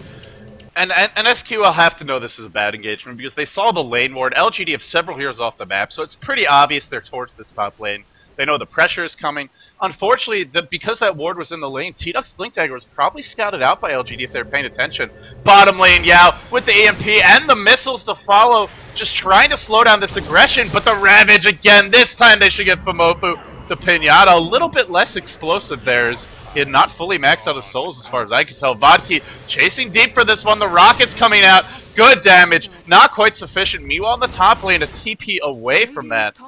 [SPEAKER 1] And SQL have to know this is a bad engagement because they saw the lane ward. LGD have several heroes off the map, so it's pretty obvious they're towards this top lane. They know the pressure is coming. Unfortunately, because that ward was in the lane, T-Duck's Blink Dagger was probably scouted out by LGD if they're paying attention. Bottom lane, Yao, with the EMP and the missiles to follow, just trying to slow down this aggression, but the Ravage again, this time they should get Fumofo. The Pinata, a little bit less explosive there. He had not fully maxed out his souls as far as I can tell. Vodki chasing deep for this one. The Rocket's coming out. Good damage. Not quite sufficient. Meanwhile, in the top lane, a TP away from that.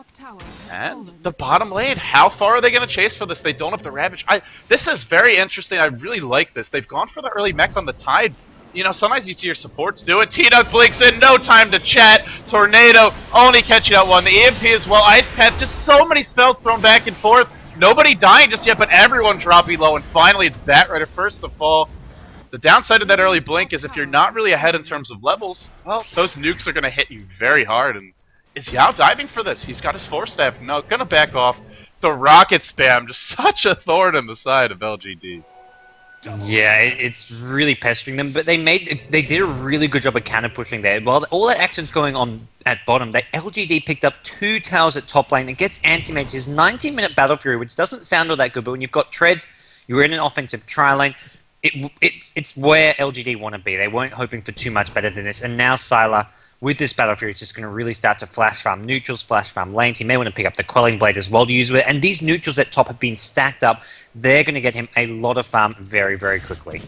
[SPEAKER 1] And the bottom lane, how far are they going to chase for this? They don't have the Ravage. This is very interesting. I really like this. They've gone for the early mech on the Tide. You know, sometimes you see your supports do it. T-Duck blinks in, no time to chat. Tornado only catching out one. The EMP as well. Ice Path, just so many spells thrown back and forth. Nobody dying just yet, but everyone dropping low. And finally, it's Batrider first to fall. The downside of that early blink is if you're not really ahead in terms of levels, well, those nukes are going to hit you very hard. And is Yao diving for this? He's got his 4-staff. No, going to back off. The Rocket spam, just such a thorn in the side of LGD.
[SPEAKER 2] Yeah, it's really pestering them, but they did a really good job of counter pushing there. While all that action's going on at bottom, LGD picked up 2 towers at top lane and gets anti-mage his 19-minute Battle Fury, which doesn't sound all that good, but when you've got Treads, you're in an offensive tri-lane, it's where LGD want to be. They weren't hoping for too much better than this, and now Sylar, with this Battle Fury, is just going to really start to flash farm neutrals, flash farm lanes. He may want to pick up the Quelling Blade as well to use with it. And these neutrals at top have been stacked up. They're going to get him a lot of farm very, very quickly.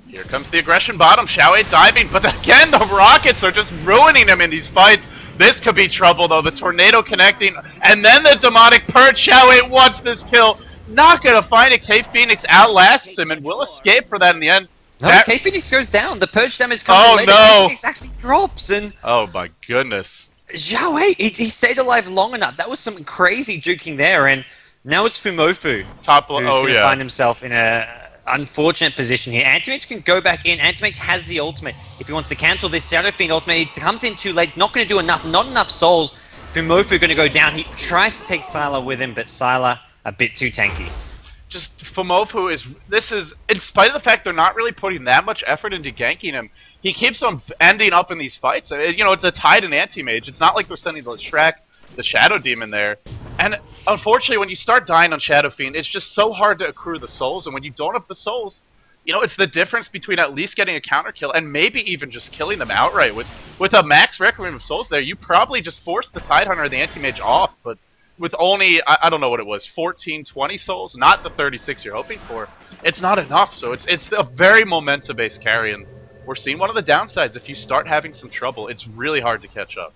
[SPEAKER 1] Here comes the aggression bottom. Xiao 8 diving, but again, the Rockets are just ruining him in these fights. This could be trouble, though. The Tornado connecting, and then the Demonic Purge. Xiao 8 wants this kill. Not going to find it. K Phoenix outlasts him and will escape for that in the end.
[SPEAKER 2] No, K Phoenix goes down. The purge damage comes later.
[SPEAKER 1] No.
[SPEAKER 2] K Phoenix actually drops, and
[SPEAKER 1] oh my goodness.
[SPEAKER 2] Xiao 8, he stayed alive long enough. That was some crazy juking there, and now it's Fumofo who's going to find himself in a unfortunate position here. Anti-Mage can go back in. Anti-Mage has the ultimate. If he wants to cancel this Shadow Fiend ultimate, he comes in too late. Not going to do enough. Not enough souls. Fumofo going to go down. He tries to take Sylar with him, but Sylar a bit too tanky.
[SPEAKER 1] Just Fumofo is, in spite of the fact they're not really putting that much effort into ganking him, he keeps on ending up in these fights. You know, it's a Tide and Anti-Mage. It's not like they're sending the Shrek, the Shadow Demon there. And unfortunately, when you start dying on Shadow Fiend, it's just so hard to accrue the souls. And when you don't have the souls, you know, it's the difference between at least getting a counter kill and maybe even just killing them outright. With a max Requiem of Souls there, you probably just forced the Tidehunter or the Anti-Mage off, but with only, I don't know what it was, 14, 20 souls, not the 36 you're hoping for, it's not enough. So it's a very momentum-based carry, and we're seeing one of the downsides. If you start having some trouble, it's really hard to catch up.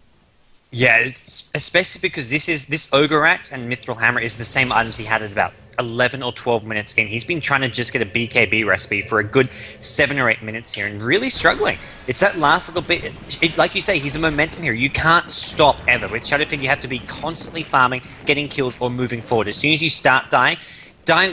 [SPEAKER 2] Yeah, it's especially because this Ogre Axe and Mithril Hammer is the same items he had at about 11 or 12 minutes in. He's been trying to just get a BKB recipe for a good 7 or 8 minutes here and really struggling. It's that last little bit. Like you say, he's a momentum hero. You can't stop ever. With Shadowfiend, you have to be constantly farming, getting kills, or moving forward. As soon as you start dying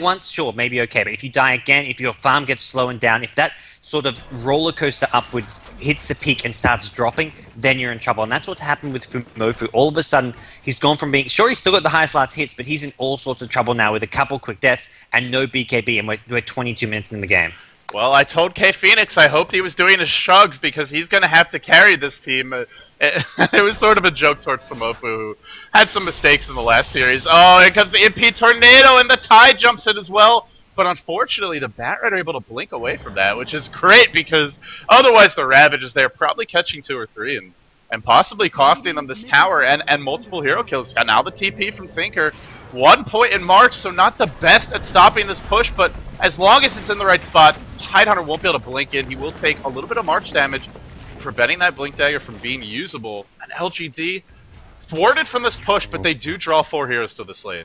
[SPEAKER 2] once, sure, maybe okay. But if you die again, if your farm gets slowing down, if that sort of roller coaster upwards hits the peak and starts dropping, then you're in trouble. And that's what's happened with Fumofu. All of a sudden, he's gone from being, sure, he's still got the highest last hits, but he's in all sorts of trouble now with a couple quick deaths and no BKB, and we're 22 minutes in the game.
[SPEAKER 1] Well, I told K Phoenix I hoped he was doing his shrugs because he's going to have to carry this team. It was sort of a joke towards Fumofu, who had some mistakes in the last series. Oh, here comes the MP Tornado, and the Tide jumps in as well. But unfortunately, the Batrider are able to blink away from that, which is great because otherwise the Ravage is there probably catching 2 or 3 and possibly costing them this tower and multiple hero kills. And now the TP from Tinker. 1 point in March, so not the best at stopping this push, but as long as it's in the right spot, Tidehunter won't be able to blink in. He will take a little bit of March damage, preventing that Blink Dagger from being usable. And LGD thwarted from this push, but they do draw 4 heroes to this lane.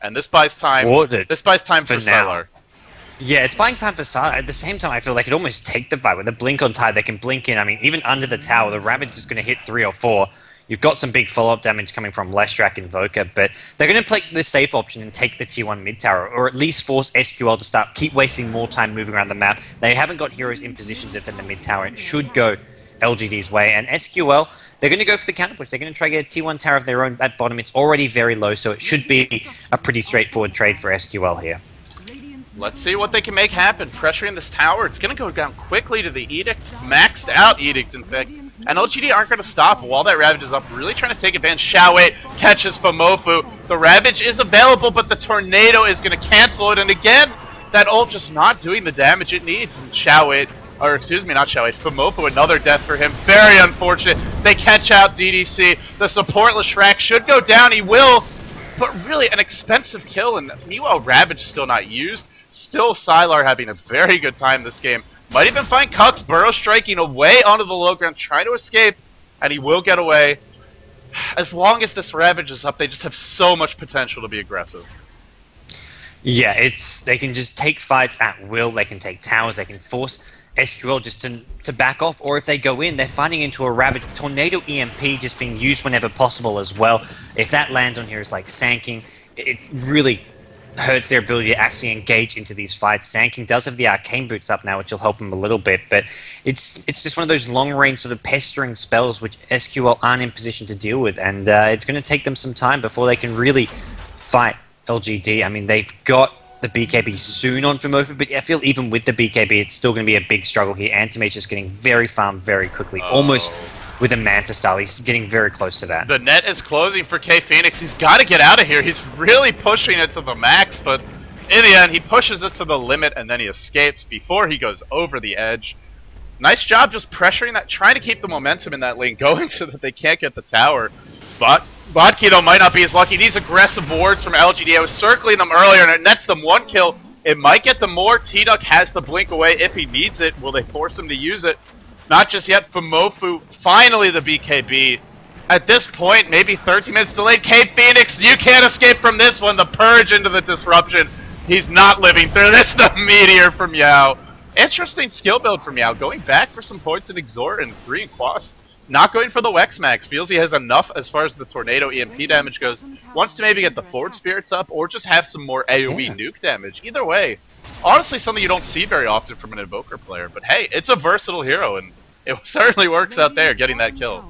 [SPEAKER 1] And this buys time. This buys time for Sylar.
[SPEAKER 2] Yeah, it's buying time for Sylar. At the same time, I feel they could almost take the fight with a blink on Tide. They can blink in. I mean, even under the tower, the Ravage is going to hit 3 or 4. You've got some big follow-up damage coming from Leshrac Invoker, but they're going to play the safe option and take the Tier 1 mid tower, or at least force SQL to keep wasting more time moving around the map. They haven't got heroes in position to defend the mid tower. It should go LGD's way, and SQL, they're going to go for the counter push. They're going to try to get a Tier 1 tower of their own at bottom. It's already very low, so it should be a pretty straightforward trade for SQL here.
[SPEAKER 1] Let's see what they can make happen. Pressuring this tower, it's going to go down quickly to the Edict. Maxed out Edict, in fact. And LGD aren't going to stop while that Ravage is up, really trying to take advantage. Xiaowei catches Fumofu. The Ravage is available, but the Tornado is going to cancel it. And again, that ult just not doing the damage it needs. And Xiaowei, or excuse me, not Xiaowei, Fumofu, another death for him. Very unfortunate. They catch out DDC. The supportless Shrek should go down. He will, but really an expensive kill. And meanwhile, Ravage still not used. Still Sylar having a very good time this game. Might even find Kux burrow striking away onto the low ground, trying to escape, and he will get away. As long as this Ravage is up, they just have so much potential to be aggressive.
[SPEAKER 2] Yeah, they can just take fights at will. They can take towers. They can force SQL just to back off. Or if they go in, they're fighting into a Ravage. Tornado EMP just being used whenever possible as well. If that lands on here, it's like Sanking. It really hurts their ability to actually engage into these fights. Sanking does have the arcane boots up now, which will help him a little bit, but it's just one of those long-range sort of pestering spells which SQL aren't in position to deal with, and it's going to take them some time before they can really fight LGD. I mean, they've got the BKB soon on Fumofu, but I feel even with the BKB, it's still going to be a big struggle here. Anti-Mage is getting very farmed very quickly, almost with a Manta style. He's getting very close to that.
[SPEAKER 1] The net is closing for K Phoenix. He's got to get out of here. He's really pushing it to the max, but in the end, he pushes it to the limit and then he escapes before he goes over the edge. Nice job just pressuring that, trying to keep the momentum in that lane going so that they can't get the tower. But Vodki, though, might not be as lucky. These aggressive wards from LGD, I was circling them earlier and it nets them 1 kill. It might get them more. T-Duck has the blink away if he needs it. Will they force him to use it? Not just yet. Fumofu, finally the BKB. At this point, maybe 13 minutes delayed. K Phoenix, you can't escape from this one. The purge into the disruption. He's not living through this. The meteor from Yao. Interesting skill build from Yao. Going back for some points in Exhort and 3 in Quas. Not going for the Wex Max. Feels he has enough as far as the Tornado EMP damage goes. Wants to maybe get the Forward Spirits up or just have some more AoE nuke damage. Either way, honestly something you don't see very often from an Invoker player. But hey, it's a versatile hero and it certainly works out there getting that kill.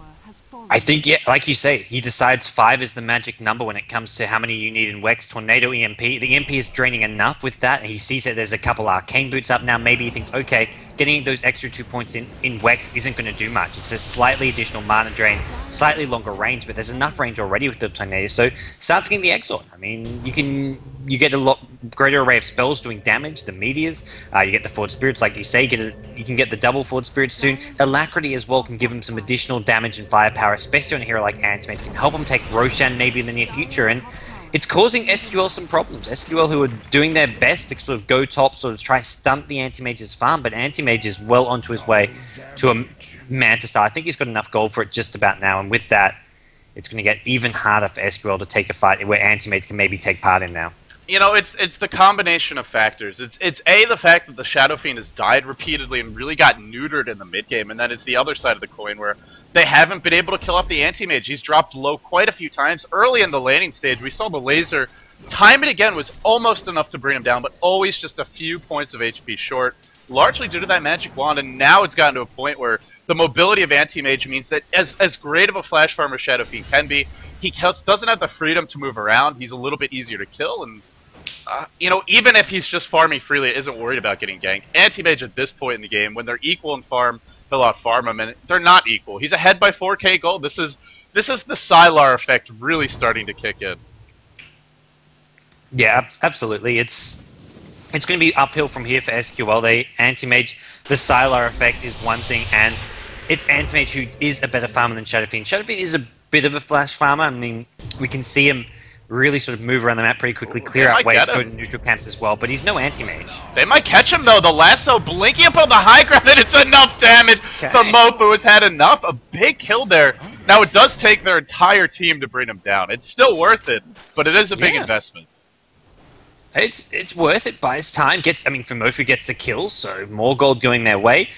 [SPEAKER 2] I think, yeah, like you say, he decides 5 is the magic number when it comes to how many you need in Wex. Tornado EMP. The EMP is draining enough with that. And he sees that there's a couple arcane boots up now. Maybe he thinks, okay, getting those extra 2 points in Wex isn't going to do much. It's a slightly additional mana drain, slightly longer range, but there's enough range already with the Tornado. So starts getting the Exort. I mean, you get a lot greater array of spells doing damage, the Meteors, you get the Forward Spirits, like you say, you can get the double Forward Spirits soon. Alacrity as well can give him some additional damage and firepower, especially on a hero like Antimage. Can help him take Roshan maybe in the near future, and it's causing SQL some problems. SQL who are doing their best to sort of go top, sort of try stunt the Antimage's farm, but Antimage is well onto his way to a Manta Star. I think he's got enough gold for it just about now, and with that, it's going to get even harder for SQL to take a fight where Antimage can maybe take part in now.
[SPEAKER 1] You know, it's the combination of factors. It's A, the fact that the Shadow Fiend has died repeatedly and really got neutered in the mid game, and then it's the other side of the coin where they haven't been able to kill off the Anti-Mage. He's dropped low quite a few times. Early in the laning stage, we saw the laser time and again was almost enough to bring him down, but always just a few points of HP short, largely due to that magic wand, and now it's gotten to a point where the mobility of Anti-Mage means that as great of a flash farmer Shadow Fiend can be, he doesn't have the freedom to move around. He's a little bit easier to kill, and you know, even if he's just farming freely, isn't worried about getting ganked. Anti-Mage at this point in the game, when they're equal in farm, he'll out-farm him, and they're not equal. He's ahead by 4k gold. This is the Sylar effect really starting to kick in.
[SPEAKER 2] Yeah, absolutely. It's going to be uphill from here for SQL. Anti-Mage, the Sylar effect is one thing, and it's Anti-Mage who is a better farmer than Shadow Fiend. Shadow Fiend is a bit of a flash farmer. I mean, we can see him really sort of move around the map pretty quickly, clear out waves, go to neutral camps as well, but he's no Anti-Mage.
[SPEAKER 1] They might catch him though, the lasso blinking up on the high ground, and it's enough damage. The Mofu has had enough, a big kill there. Now it does take their entire team to bring him down. It's still worth it, but it is a big investment.
[SPEAKER 2] It's worth it, buys time, Fumofu gets the kills, so more gold going their way.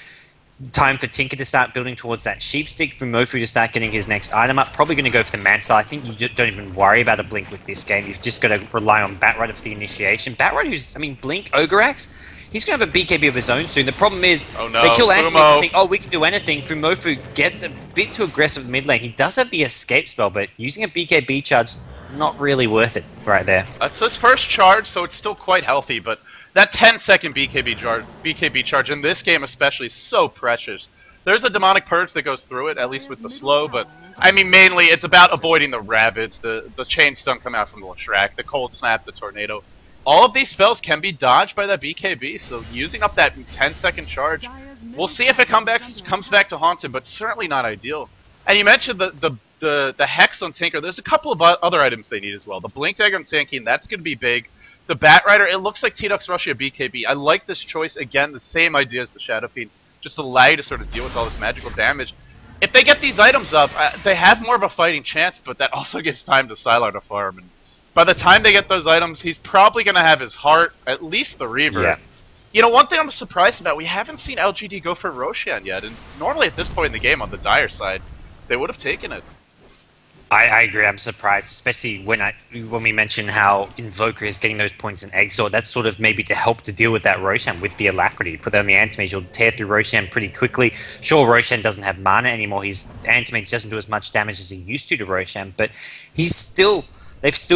[SPEAKER 2] Time for Tinker to start building towards that sheep stick, for Mofu to start getting his next item up. Probably going to go for the Mantle. I think you don't even worry about a Blink with this game. You've just got to rely on Batrider for the initiation. Batrider, Blink, Ogre Axe, he's going to have a BKB of his own soon. The problem is, they kill Anti-Mage and think, oh, we can do anything. Fumofu gets a bit too aggressive mid lane. He does have the escape spell, but using a BKB charge, not really worth it right there.
[SPEAKER 1] That's his first charge, so it's still quite healthy, but that 10-second BKB charge in this game especially is so precious. There's a demonic purge that goes through it, at least with the slow, but I mean mainly it's about avoiding the rabbits, the chain stun coming out from the Leshrac, the cold snap, the tornado. All of these spells can be dodged by that BKB, so using up that 10-second charge, we'll see if it comes back to haunt him, but certainly not ideal. And you mentioned the Hex on Tinker. There's a couple of other items they need as well. The Blink Dagger on Sankeen, that's going to be big. The Batrider, it looks like T-Duck's rushing a BKB. I like this choice. Again, the same idea as the Shadow Fiend. Just allow you to sort of deal with all this magical damage. If they get these items up, they have more of a fighting chance, but that also gives time to Sylar to farm. And by the time they get those items, he's probably going to have his heart, at least the Reaver.
[SPEAKER 2] Yeah.
[SPEAKER 1] You know, one thing I'm surprised about, we haven't seen LGD go for Roshan yet, and normally at this point in the game, on the Dire side, they would have taken it.
[SPEAKER 2] I agree. I'm surprised, especially when we mention how Invoker is getting those points in Exort. That's sort of maybe to help to deal with that Roshan with the Alacrity. Put that on the Antimage, you'll tear through Roshan pretty quickly. Sure, Roshan doesn't have mana anymore. His Antimage doesn't do as much damage as he used to Roshan, but they've still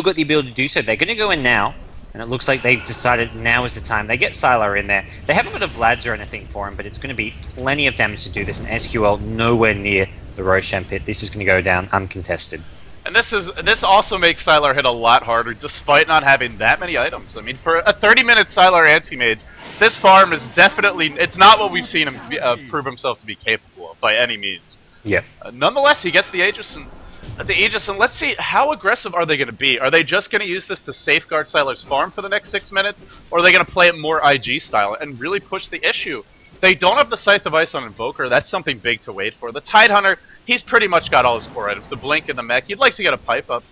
[SPEAKER 2] got the ability to do so. They're going to go in now, and it looks like they've decided now is the time. They get Sylar in there. They haven't got a Vlad's or anything for him, but it's going to be plenty of damage to do this, and SQL nowhere near the Roshan pit. This is going to go down uncontested.
[SPEAKER 1] And this also makes Sylar hit a lot harder, despite not having that many items. I mean, for a 30-minute Sylar anti-mage, this farm is definitely, it's not what we've seen him prove himself to be capable of, by any means.
[SPEAKER 2] Yeah.
[SPEAKER 1] Nonetheless, he gets the Aegis, and let's see, how aggressive are they going to be? Are they just going to use this to safeguard Sylar's farm for the next 6 minutes? Or are they going to play it more IG style and really push the issue? They don't have the Scythe of Ice on Invoker. That's something big to wait for. The Tidehunter, he's pretty much got all his core items. The Blink and the Mech, you'd like to get a pipe up.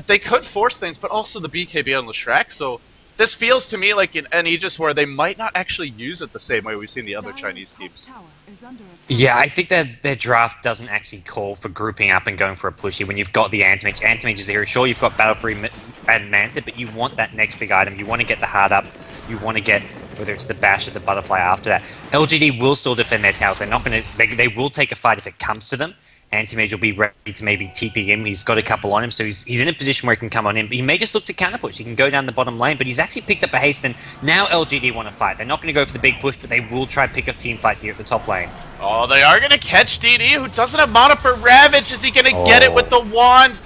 [SPEAKER 1] They could force things, but also the BKB on Leshrac, so this feels to me like an Aegis where they might not actually use it the same way we've seen the other Chinese teams.
[SPEAKER 2] Yeah, I think that their draft doesn't actually call for grouping up and going for a pushy when you've got the Antimage. Antimage is here. Sure, you've got Battle and Manta, but you want that next big item. You want to get the hard up. You want to get, whether it's the Bash or the Butterfly after that. LGD will still defend their towers. They're not going to. They will take a fight if it comes to them. Anti-Mage will be ready to maybe TP him. He's got a couple on him, so he's in a position where he can come on in. But he may just look to counter push. He can go down the bottom lane, but he's actually picked up a haste, and now LGD want to fight. They're not going to go for the big push, but they will try to pick a team fight here at the top lane.
[SPEAKER 1] Oh, they are going to catch DD, who doesn't have mana for Ravage. Is he going to get it with the wand?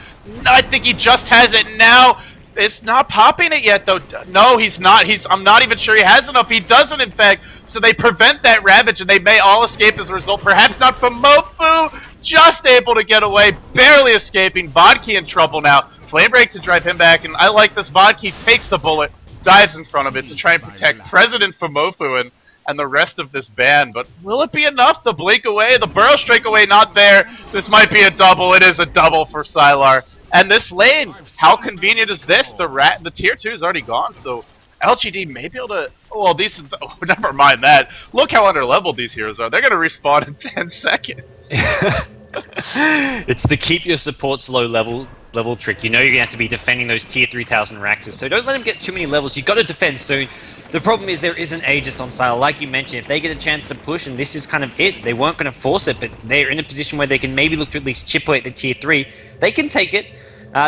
[SPEAKER 1] No, I think he just has it now. It's not popping it yet, though. No, he's not. I'm not even sure he has enough. He doesn't, in fact. So they prevent that Ravage, and they may all escape as a result. Perhaps not from Mofu. Just able to get away, barely escaping. Vodki in trouble now. Flame Break to drive him back, and I like this. Vodki takes the bullet, dives in front of it to try and protect President Fumofu and the rest of this band. But will it be enough to blink away? The Burrow Strike away, not there. This might be a double. It is a double for Sylar. And this lane, how convenient is this? The tier 2 is already gone, so LGD may be able to... Well, these... Oh, never mind that. Look how underleveled these heroes are. They're going to respawn in 10 seconds.
[SPEAKER 2] It's the keep your supports low level trick. You know you're going to have to be defending those tier 3000 Raxes, so don't let them get too many levels. You've got to defend soon. The problem is there is an Aegis on Sylar. Like you mentioned, if they get a chance to push, and this is kind of it, they weren't going to force it, but they're in a position where they can maybe look to at least chip away at the tier 3. They can take it.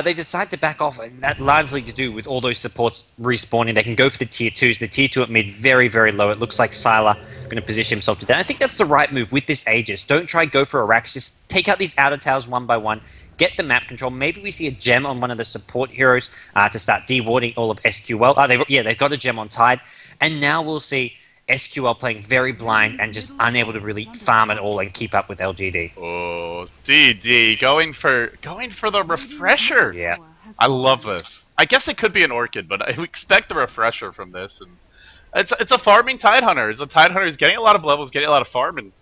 [SPEAKER 2] They decide to back off, and that largely to do with all those supports respawning. They can go for the tier 2s. The tier 2 at mid, very, very low. It looks like Sylar going to position himself to that. I think that's the right move with this Aegis. Don't try go for a Rax. Just take out these outer towers one by one. Get the map control. Maybe we see a gem on one of the support heroes to start dewarding all of SQL. They've got a gem on Tide. And now we'll see SQL playing very blind and just unable to really farm it all and keep up with LGD.
[SPEAKER 1] Oh, DD going for the refresher.
[SPEAKER 2] Yeah,
[SPEAKER 1] I love this. I guess it could be an Orchid, but I expect the refresher from this. And it's a farming Tidehunter. It's a Tidehunter who's getting a lot of levels, getting a lot of farm, and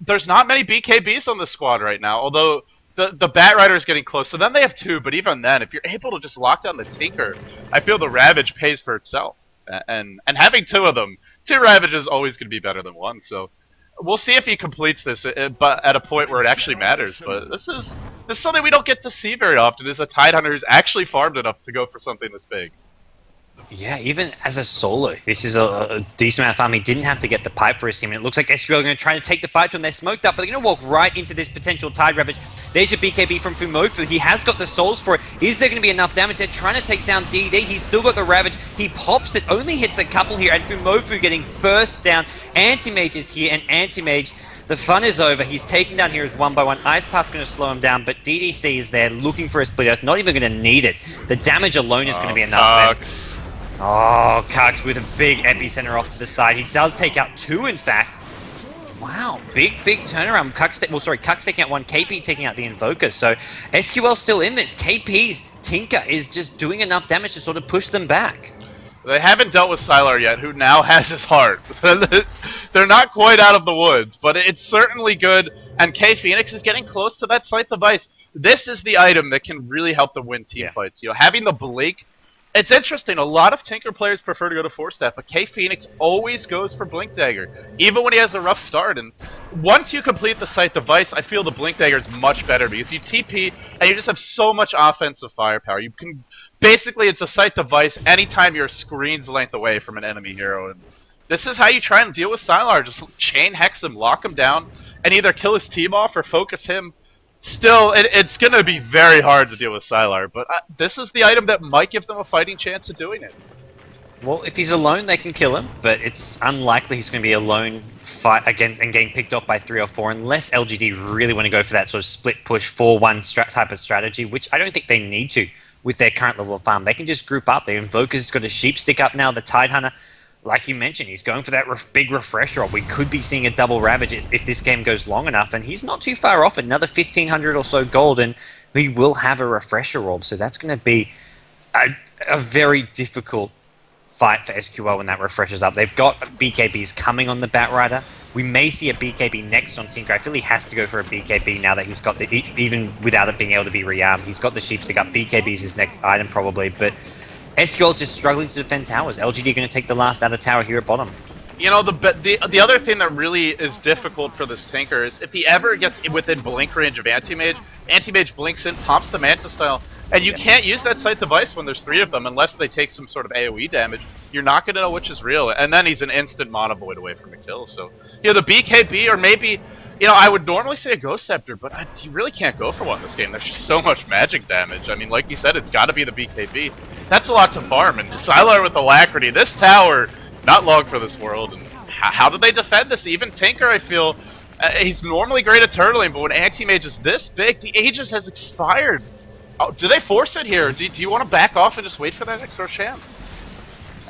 [SPEAKER 1] there's not many BKBs on this squad right now. Although the Bat Rider is getting close, so then they have 2. But even then, if you're able to just lock down the Tinker, I feel the Ravage pays for itself. And having 2 of them, 2 Ravages is always going to be better than 1. So we'll see if he completes this, but at a point where it actually matters. But this is something we don't get to see very often. Is a Tidehunter who's actually farmed enough to go for something this big.
[SPEAKER 2] Yeah, even as a solo, this is a decent amount of farm. He didn't have to get the pipe for his team, and it looks like SQL are going to try to take the fight to him. They're smoked up, but they're going to walk right into this potential Tide Ravage. There's your BKB from Fumofu. He has got the souls for it. Is there going to be enough damage? They're trying to take down DD. He's still got the Ravage. He pops it, only hits a couple here, and Fumofu getting burst down. Anti-Mage is here, and Anti-Mage, the fun is over. He's taken down here as one by one. Ice Path's going to slow him down, but DDC is there looking for a split earth. Not even going to need it. The damage alone is going to be enough. Oh, Kux with a big epicenter off to the side. He does take out 2, in fact. Wow, big turnaround. Kux taking out 1, KP taking out the Invoker. So SQL still in this. KP's Tinker is just doing enough damage to sort of push them back.
[SPEAKER 1] They haven't dealt with Sylar yet, who now has his heart. They're not quite out of the woods, but it's certainly good. And K Phoenix is getting close to that Scythe device. This is the item that can really help them win team fights. You know, having the Blink. It's interesting, a lot of Tinker players prefer to go to 4-step, but K Phoenix always goes for Blink Dagger, even when he has a rough start. And once you complete the Scythe device, I feel the Blink Dagger is much better because you TP and you just have so much offensive firepower. You can basically, it's a Scythe device anytime you're a screen's length away from an enemy hero. And this is how you try and deal with Sylar. Just chain hex him, lock him down, and either kill his team off or focus him. Still, it's going to be very hard to deal with Sylar, but this is the item that might give them a fighting chance of doing it.
[SPEAKER 2] Well, if he's alone, they can kill him, but it's unlikely he's going to be alone fight against and getting picked off by 3 or 4 unless LGD really want to go for that sort of split push 4-1 type of strategy, which I don't think they need to with their current level of farm. They can just group up. The Invoker's got a sheep stick up now. The Tidehunter, like you mentioned, he's going for that big refresher. We could be seeing a double Ravage if this game goes long enough, and he's not too far off. Another 1,500 or so gold, and he will have a refresher orb. So that's going to be a very difficult fight for SQL when that refreshes up. They've got BKBs coming on the Bat Rider. We may see a BKB next on Tinker. I feel he has to go for a BKB now that he's got the, even without it being able to be rearmed. He's got the sheep stick up. BKB is his next item probably, but SQL just struggling to defend towers. LGD going to take the last outer tower here at bottom.
[SPEAKER 1] You know, the other thing that really is difficult for this Tinker is if he ever gets within blink range of Anti-Mage, Anti-Mage blinks in, pops the Manta style, and you can't use that Scythe device when there's 3 of them unless they take some sort of AoE damage. You're not going to know which is real, and then he's an instant Mana Void away from a kill. So, you know, the BKB, or maybe You know, I would normally say a Ghost Scepter, but you really can't go for one in this game. There's just so much magic damage. I mean, like you said, it's got to be the BKB. That's a lot to farm, and Sylar with Alacrity. This tower, not long for this world. And how do they defend this? Even Tinker, I feel, he's normally great at turtling, but when Anti-Mage is this big, the Aegis has expired. Oh, do they force it here? Do you want to back off and just wait for that next Roshan?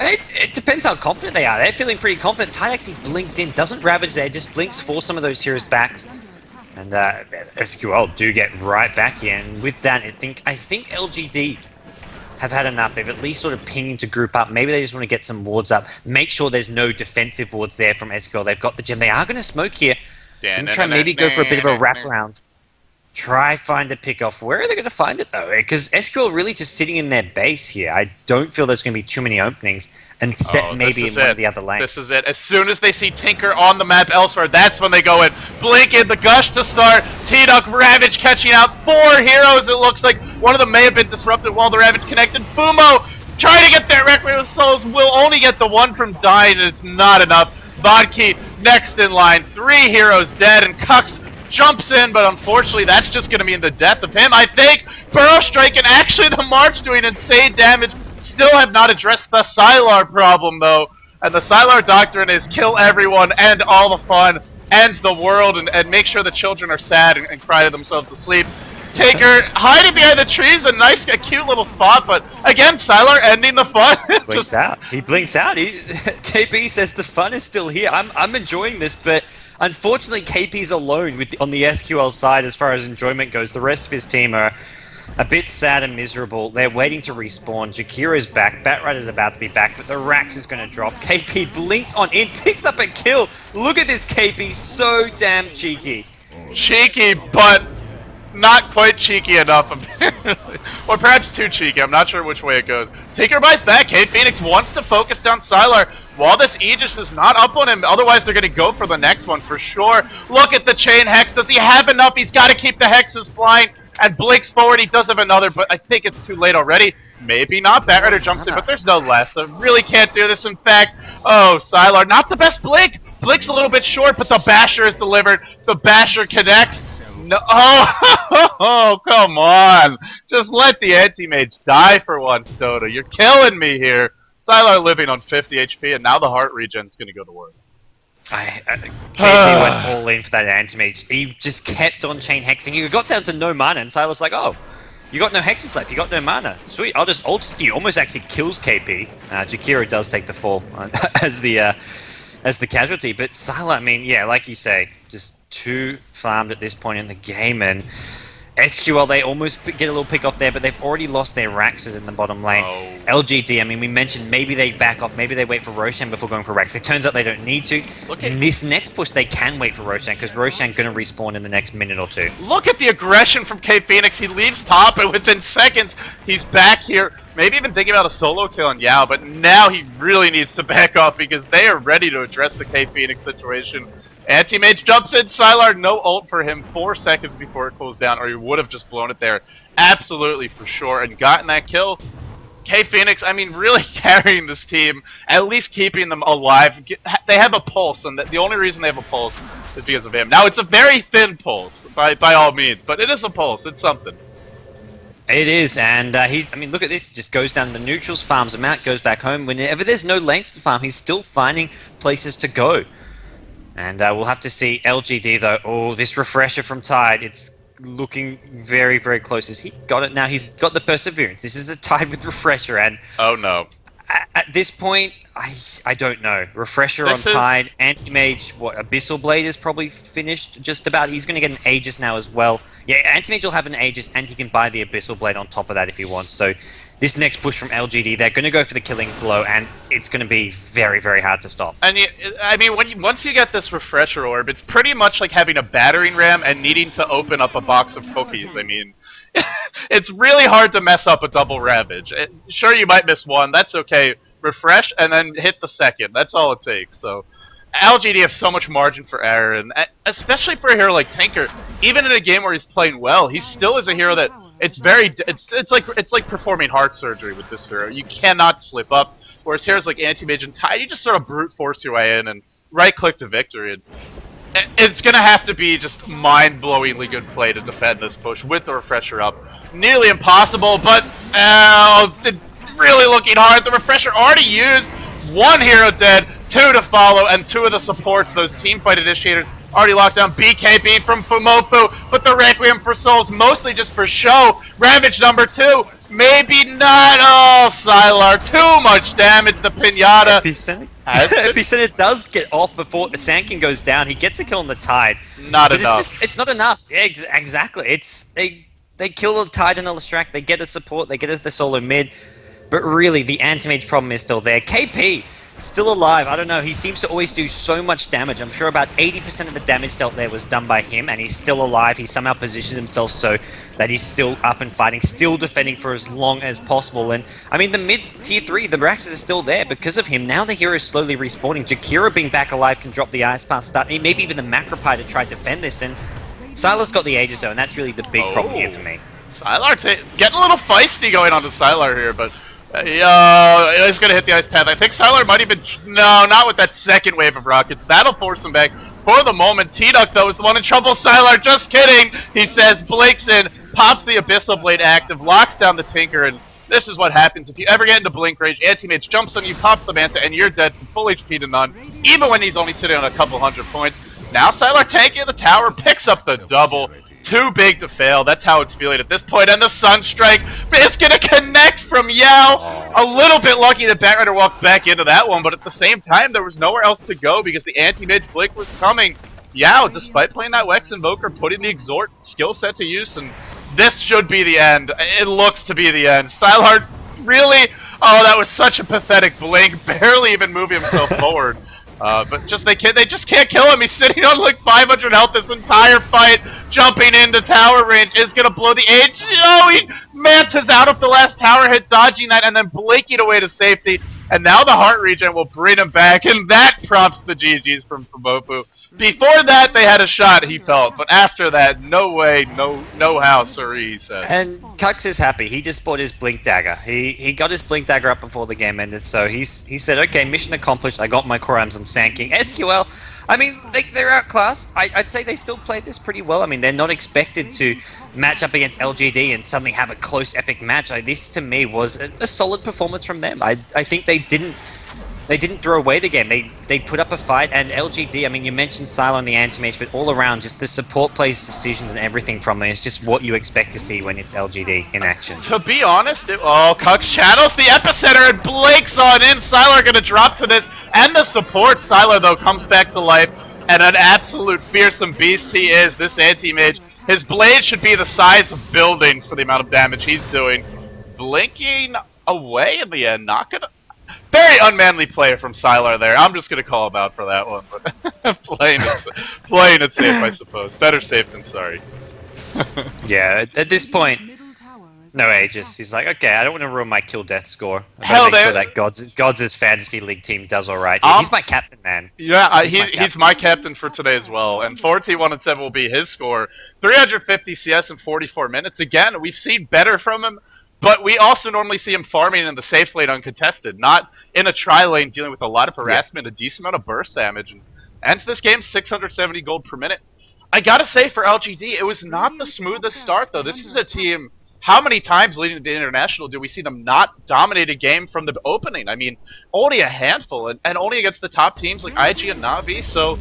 [SPEAKER 2] It depends how confident they are. They're feeling pretty confident. Tide actually blinks in, doesn't ravage there, just blinks for some of those heroes' backs. And SQL do get right back here. And with that, I think LGD have had enough. They've at least sort of pinging to group up. Maybe they just want to get some wards up. Make sure there's no defensive wards there from SQL. They've got the gem. They are going to smoke here. And try maybe go for a bit of a wraparound. Try find a pick off. Where are they going to find it though? Because SQL really just sitting in their base here. I don't feel there's going to be too many openings and set maybe in one of the other lanes.
[SPEAKER 1] This is it. As soon as they see Tinker on the map elsewhere, that's when they go in. Blink in, the Gush to start. T-Duck, Ravage catching out 4 heroes. It looks like one of them may have been disrupted while the Ravage connected. Fumo trying to get that Requiem of Souls. Will only get the one from dying, and it's not enough. Vodki next in line. 3 heroes dead, and Kux jumps in, but unfortunately that's just going to mean the death of him. I think Burrow Strike and actually the March doing insane damage. Still have not addressed the Sylar problem though, and the Sylar doctrine is kill everyone, end all the fun, end the world, and make sure the children are sad and cry to themselves to sleep. Taker hiding behind the trees, a cute little spot, but again Sylar ending the fun.
[SPEAKER 2] Blinks out. He blinks out. KP says the fun is still here. I'm enjoying this, but unfortunately, KP's alone on the SQL side as far as enjoyment goes. The rest of his team are a bit sad and miserable. They're waiting to respawn. Jakira's back. Batrider's about to be back, but the Rax is going to drop. KP blinks on in, picks up a kill. Look at this KP, so damn cheeky.
[SPEAKER 1] Cheeky, but not quite cheeky enough, apparently. Or perhaps too cheeky. I'm not sure which way it goes. Taker buys back. K-Phoenix wants to focus down Sylar while this Aegis is not up on him. Otherwise, they're going to go for the next one for sure. Look at the chain hex. Does he have enough? He's got to keep the hexes flying. And blinks forward. He does have another, but I think it's too late already. Maybe not. Batrider jumps in, but there's no less. So really can't do this. In fact, oh, Sylar, not the best blink. Blink's a little bit short, but the Basher is delivered. The Basher connects. No, oh, come on. Just let the Anti-Mage die for once, Dota. You're killing me here. Sylar living on 50 HP, and now the heart regen's going to go to work.
[SPEAKER 2] KP went all in for that Anti-Mage. He just kept on chain hexing. He got down to no mana, and Sylar's like, oh, you got no hexes left, you got no mana. Sweet, I'll just ult you. Almost actually kills KP. Jakira does take the fall as the casualty, but Sylar, I mean, yeah, like you say, just too farmed at this point in the game, and SQL, they almost get a little pick off there, but they've already lost their Raxes in the bottom lane. LGD, I mean, we mentioned maybe they back off, maybe they wait for Roshan before going for Rax. It turns out they don't need to. In this next push, they can wait for Roshan, because Roshan's going to respawn in the next minute or two.
[SPEAKER 1] Look at the aggression from K-Phoenix. He leaves top, and within seconds, he's back here. Maybe even thinking about a solo kill on Yao, but now he really needs to back off because they are ready to address the K-Phoenix situation. Anti-Mage jumps in, Sylar, no ult for him 4 seconds before it cools down, or he would have just blown it there. Absolutely, for sure, and gotten that kill. K-Phoenix, I mean, really carrying this team, at least keeping them alive. They have a pulse, and the only reason they have a pulse is because of him. Now, it's a very thin pulse, by all means, but it is a pulse, it's something.
[SPEAKER 2] It is, and I mean, look at this. He just goes down the neutrals, farms them out, goes back home. Whenever there's no lanes to farm, he's still finding places to go. And we'll have to see LGD, though. Oh, this refresher from Tide, it's looking very, very close. Has he got it now? He's got the Perseverance. This is a Tide with refresher, and
[SPEAKER 1] oh no.
[SPEAKER 2] At this point, I don't know. Refresher on Tide, Anti-Mage, what, Abyssal Blade is probably finished just about. He's going to get an Aegis now as well. Yeah, Anti-Mage will have an Aegis, and he can buy the Abyssal Blade on top of that if he wants. So this next push from LGD, they're going to go for the killing blow, and it's going to be very, very hard to stop.
[SPEAKER 1] And I mean, once you get this Refresher Orb, it's pretty much like having a battering ram and needing to open up a box of cookies. I mean, it's really hard to mess up a double Ravage. Sure, you might miss one. That's okay. Refresh, and then hit the second. That's all it takes. So LGD have so much margin for error, and especially for a hero like Tinker, even in a game where he's playing well, he still is a hero that it's like performing heart surgery with this hero. You cannot slip up. Whereas heroes like Anti-Mage and Tide, you just sort of brute force your way in and right click to victory. And it's going to have to be just mind-blowingly good play to defend this push with the refresher up. Nearly impossible, but really looking hard. The refresher already used. 1 hero dead, 2 to follow, and 2 of the supports, those team fight initiators, already locked down. BKB from Fumofu, but the Requiem for Souls mostly just for show. Ravage number 2, maybe not. Oh, Sylar, too much damage. The Pinata.
[SPEAKER 2] Epicenter does get off before the Sankin goes down. He gets a kill on the Tide.
[SPEAKER 1] Not enough.
[SPEAKER 2] It's not enough. Yeah, exactly. They kill the Tide and the Lestrak. They get a support. They get the solo mid. But really, the anti-mage problem is still there. KP, still alive. I don't know. He seems to always do so much damage. I'm sure about 80% of the damage dealt there was done by him, and he's still alive. He somehow positioned himself so that he's still up and fighting, still defending for as long as possible. And, I mean, the mid-tier 3, the Raxes are still there because of him. Now the hero is slowly respawning. Jakira being back alive can drop the Ice Path start. Maybe even the Macropie to try to defend this. And Sylar's got the Aegis, though, and that's really the big problem here for me.
[SPEAKER 1] Sylar getting a little feisty going on to Sylar here, but... he's gonna hit the Ice Path. I think Sylar might even... No, not with that second wave of rockets. That'll force him back. For the moment, T-Duck, though, is the one in trouble. Sylar, just kidding! He says, blinks in, pops the Abyssal Blade active, locks down the Tinker, and this is what happens. If you ever get into Blink Rage, Anti-Mage jumps on you, pops the Manta, and you're dead from full HP to none, even when he's only sitting on a couple hundred points. Now Sylar tanking the tower, picks up the double. Too big to fail. That's how it's feeling at this point. And the Sunstrike is going to connect from Yao. A little bit lucky that Batrider walks back into that one, but at the same time, there was nowhere else to go because the anti-mage blink was coming. Yao, despite playing that Wex Invoker, putting the Exhort skill set to use, and this should be the end. It looks to be the end. Sylar really... Oh, that was such a pathetic blink. Barely even moving himself forward. But they just can't kill him. He's sitting on like 500 health this entire fight. Jumping into tower range is gonna blow the age. Oh, he mantas out of the last tower hit, dodging that, and then blinking away to safety. And now the heart regen will bring him back, and that prompts the GGs from Fumofu. Before that, they had a shot, he felt, but after that, no way, no how, sorry, he says.
[SPEAKER 2] And Kux is happy. He just bought his Blink Dagger. He got his Blink Dagger up before the game ended, so he said, okay, mission accomplished. I got my core arms on Sand King. SQL, I mean, they're outclassed. I'd say they still played this pretty well. I mean, they're not expected to match up against LGD and suddenly have a close, epic match. This, to me, was a solid performance from them. I think they didn't throw away the game. They put up a fight, and LGD, I mean, you mentioned Silo and the anti-mage, but all around, just the support plays, decisions, and everything from them is just what you expect to see when it's LGD in action.
[SPEAKER 1] To be honest, Kux channels the epicenter and blinks on in. Sylar gonna drop to this, and the support. Sylar, though, comes back to life, and an absolute fearsome beast he is, this anti-mage. His blade should be the size of buildings for the amount of damage he's doing. Blinking away in the end, not gonna... Very unmanly play from Sylar there. I'm just gonna call him out for that one, but playing it safe, I suppose. Better safe than sorry.
[SPEAKER 2] Yeah, at this point, no Aegis. He's like, okay, I don't want to ruin my kill death score.
[SPEAKER 1] Hell,
[SPEAKER 2] make sure that GoDz' fantasy league team does alright. Yeah, he's my captain, man.
[SPEAKER 1] Yeah, he's my captain for today as well. And 14-1-7 will be his score. 350 CS in 44 minutes. Again, we've seen better from him. But we also normally see him farming in the safe lane uncontested, not in a tri lane dealing with a lot of harassment, a decent amount of burst damage. And ends this game 670 gold per minute. I gotta say, for LGD, it was not the smoothest start, though. This is a team, how many times leading to International did we see them not dominate a game from the opening? I mean, only a handful, and only against the top teams like IG and Na'Vi, so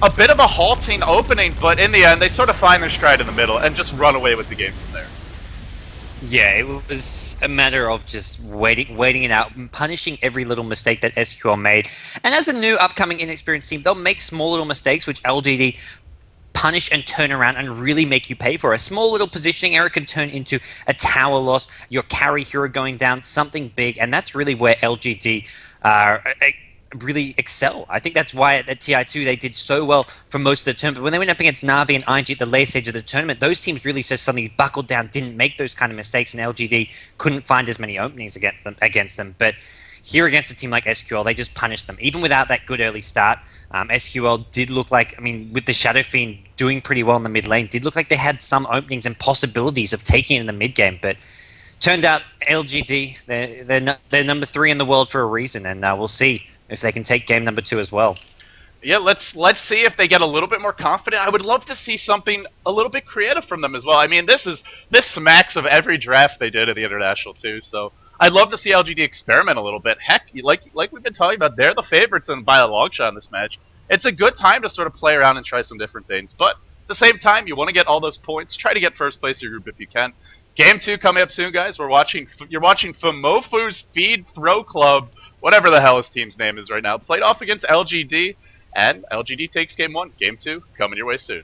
[SPEAKER 1] a bit of a halting opening, but in the end, they sort of find their stride in the middle and just run away with the game from there.
[SPEAKER 2] Yeah, it was a matter of just waiting it out, and punishing every little mistake that SQL made. And as a new, upcoming, inexperienced team, they'll make small little mistakes, which LGD punish and turn around and really make you pay for. A small little positioning error can turn into a tower loss, your carry hero going down, something big, and that's really where LGD really excel. I think that's why at TI2 they did so well for most of the tournament. But when they went up against Na'Vi and IG at the late stage of the tournament, those teams really just suddenly buckled down, didn't make those kind of mistakes, and LGD couldn't find as many openings against them. But here against a team like SQL, they just punished them. Even without that good early start, SQL did look like, I mean, with the Shadow Fiend doing pretty well in the mid lane, did look like they had some openings and possibilities of taking it in the mid game. But turned out LGD, they're number 3 in the world for a reason, and we'll see if they can take game number 2 as well.
[SPEAKER 1] Yeah, let's see if they get a little bit more confident. I would love to see something a little bit creative from them as well. I mean, this smacks of every draft they did at the international too. So I'd love to see LGD experiment a little bit. Heck, like we've been talking about, they're the favorites and by a long shot in this match. It's a good time to sort of play around and try some different things. But at the same time, you want to get all those points. Try to get first place of your group if you can. Game 2 coming up soon, guys. You're watching Famofu's Feed Throw Club, whatever the hell his team's name is right now, played off against LGD. And LGD takes game 1. Game 2 coming your way soon.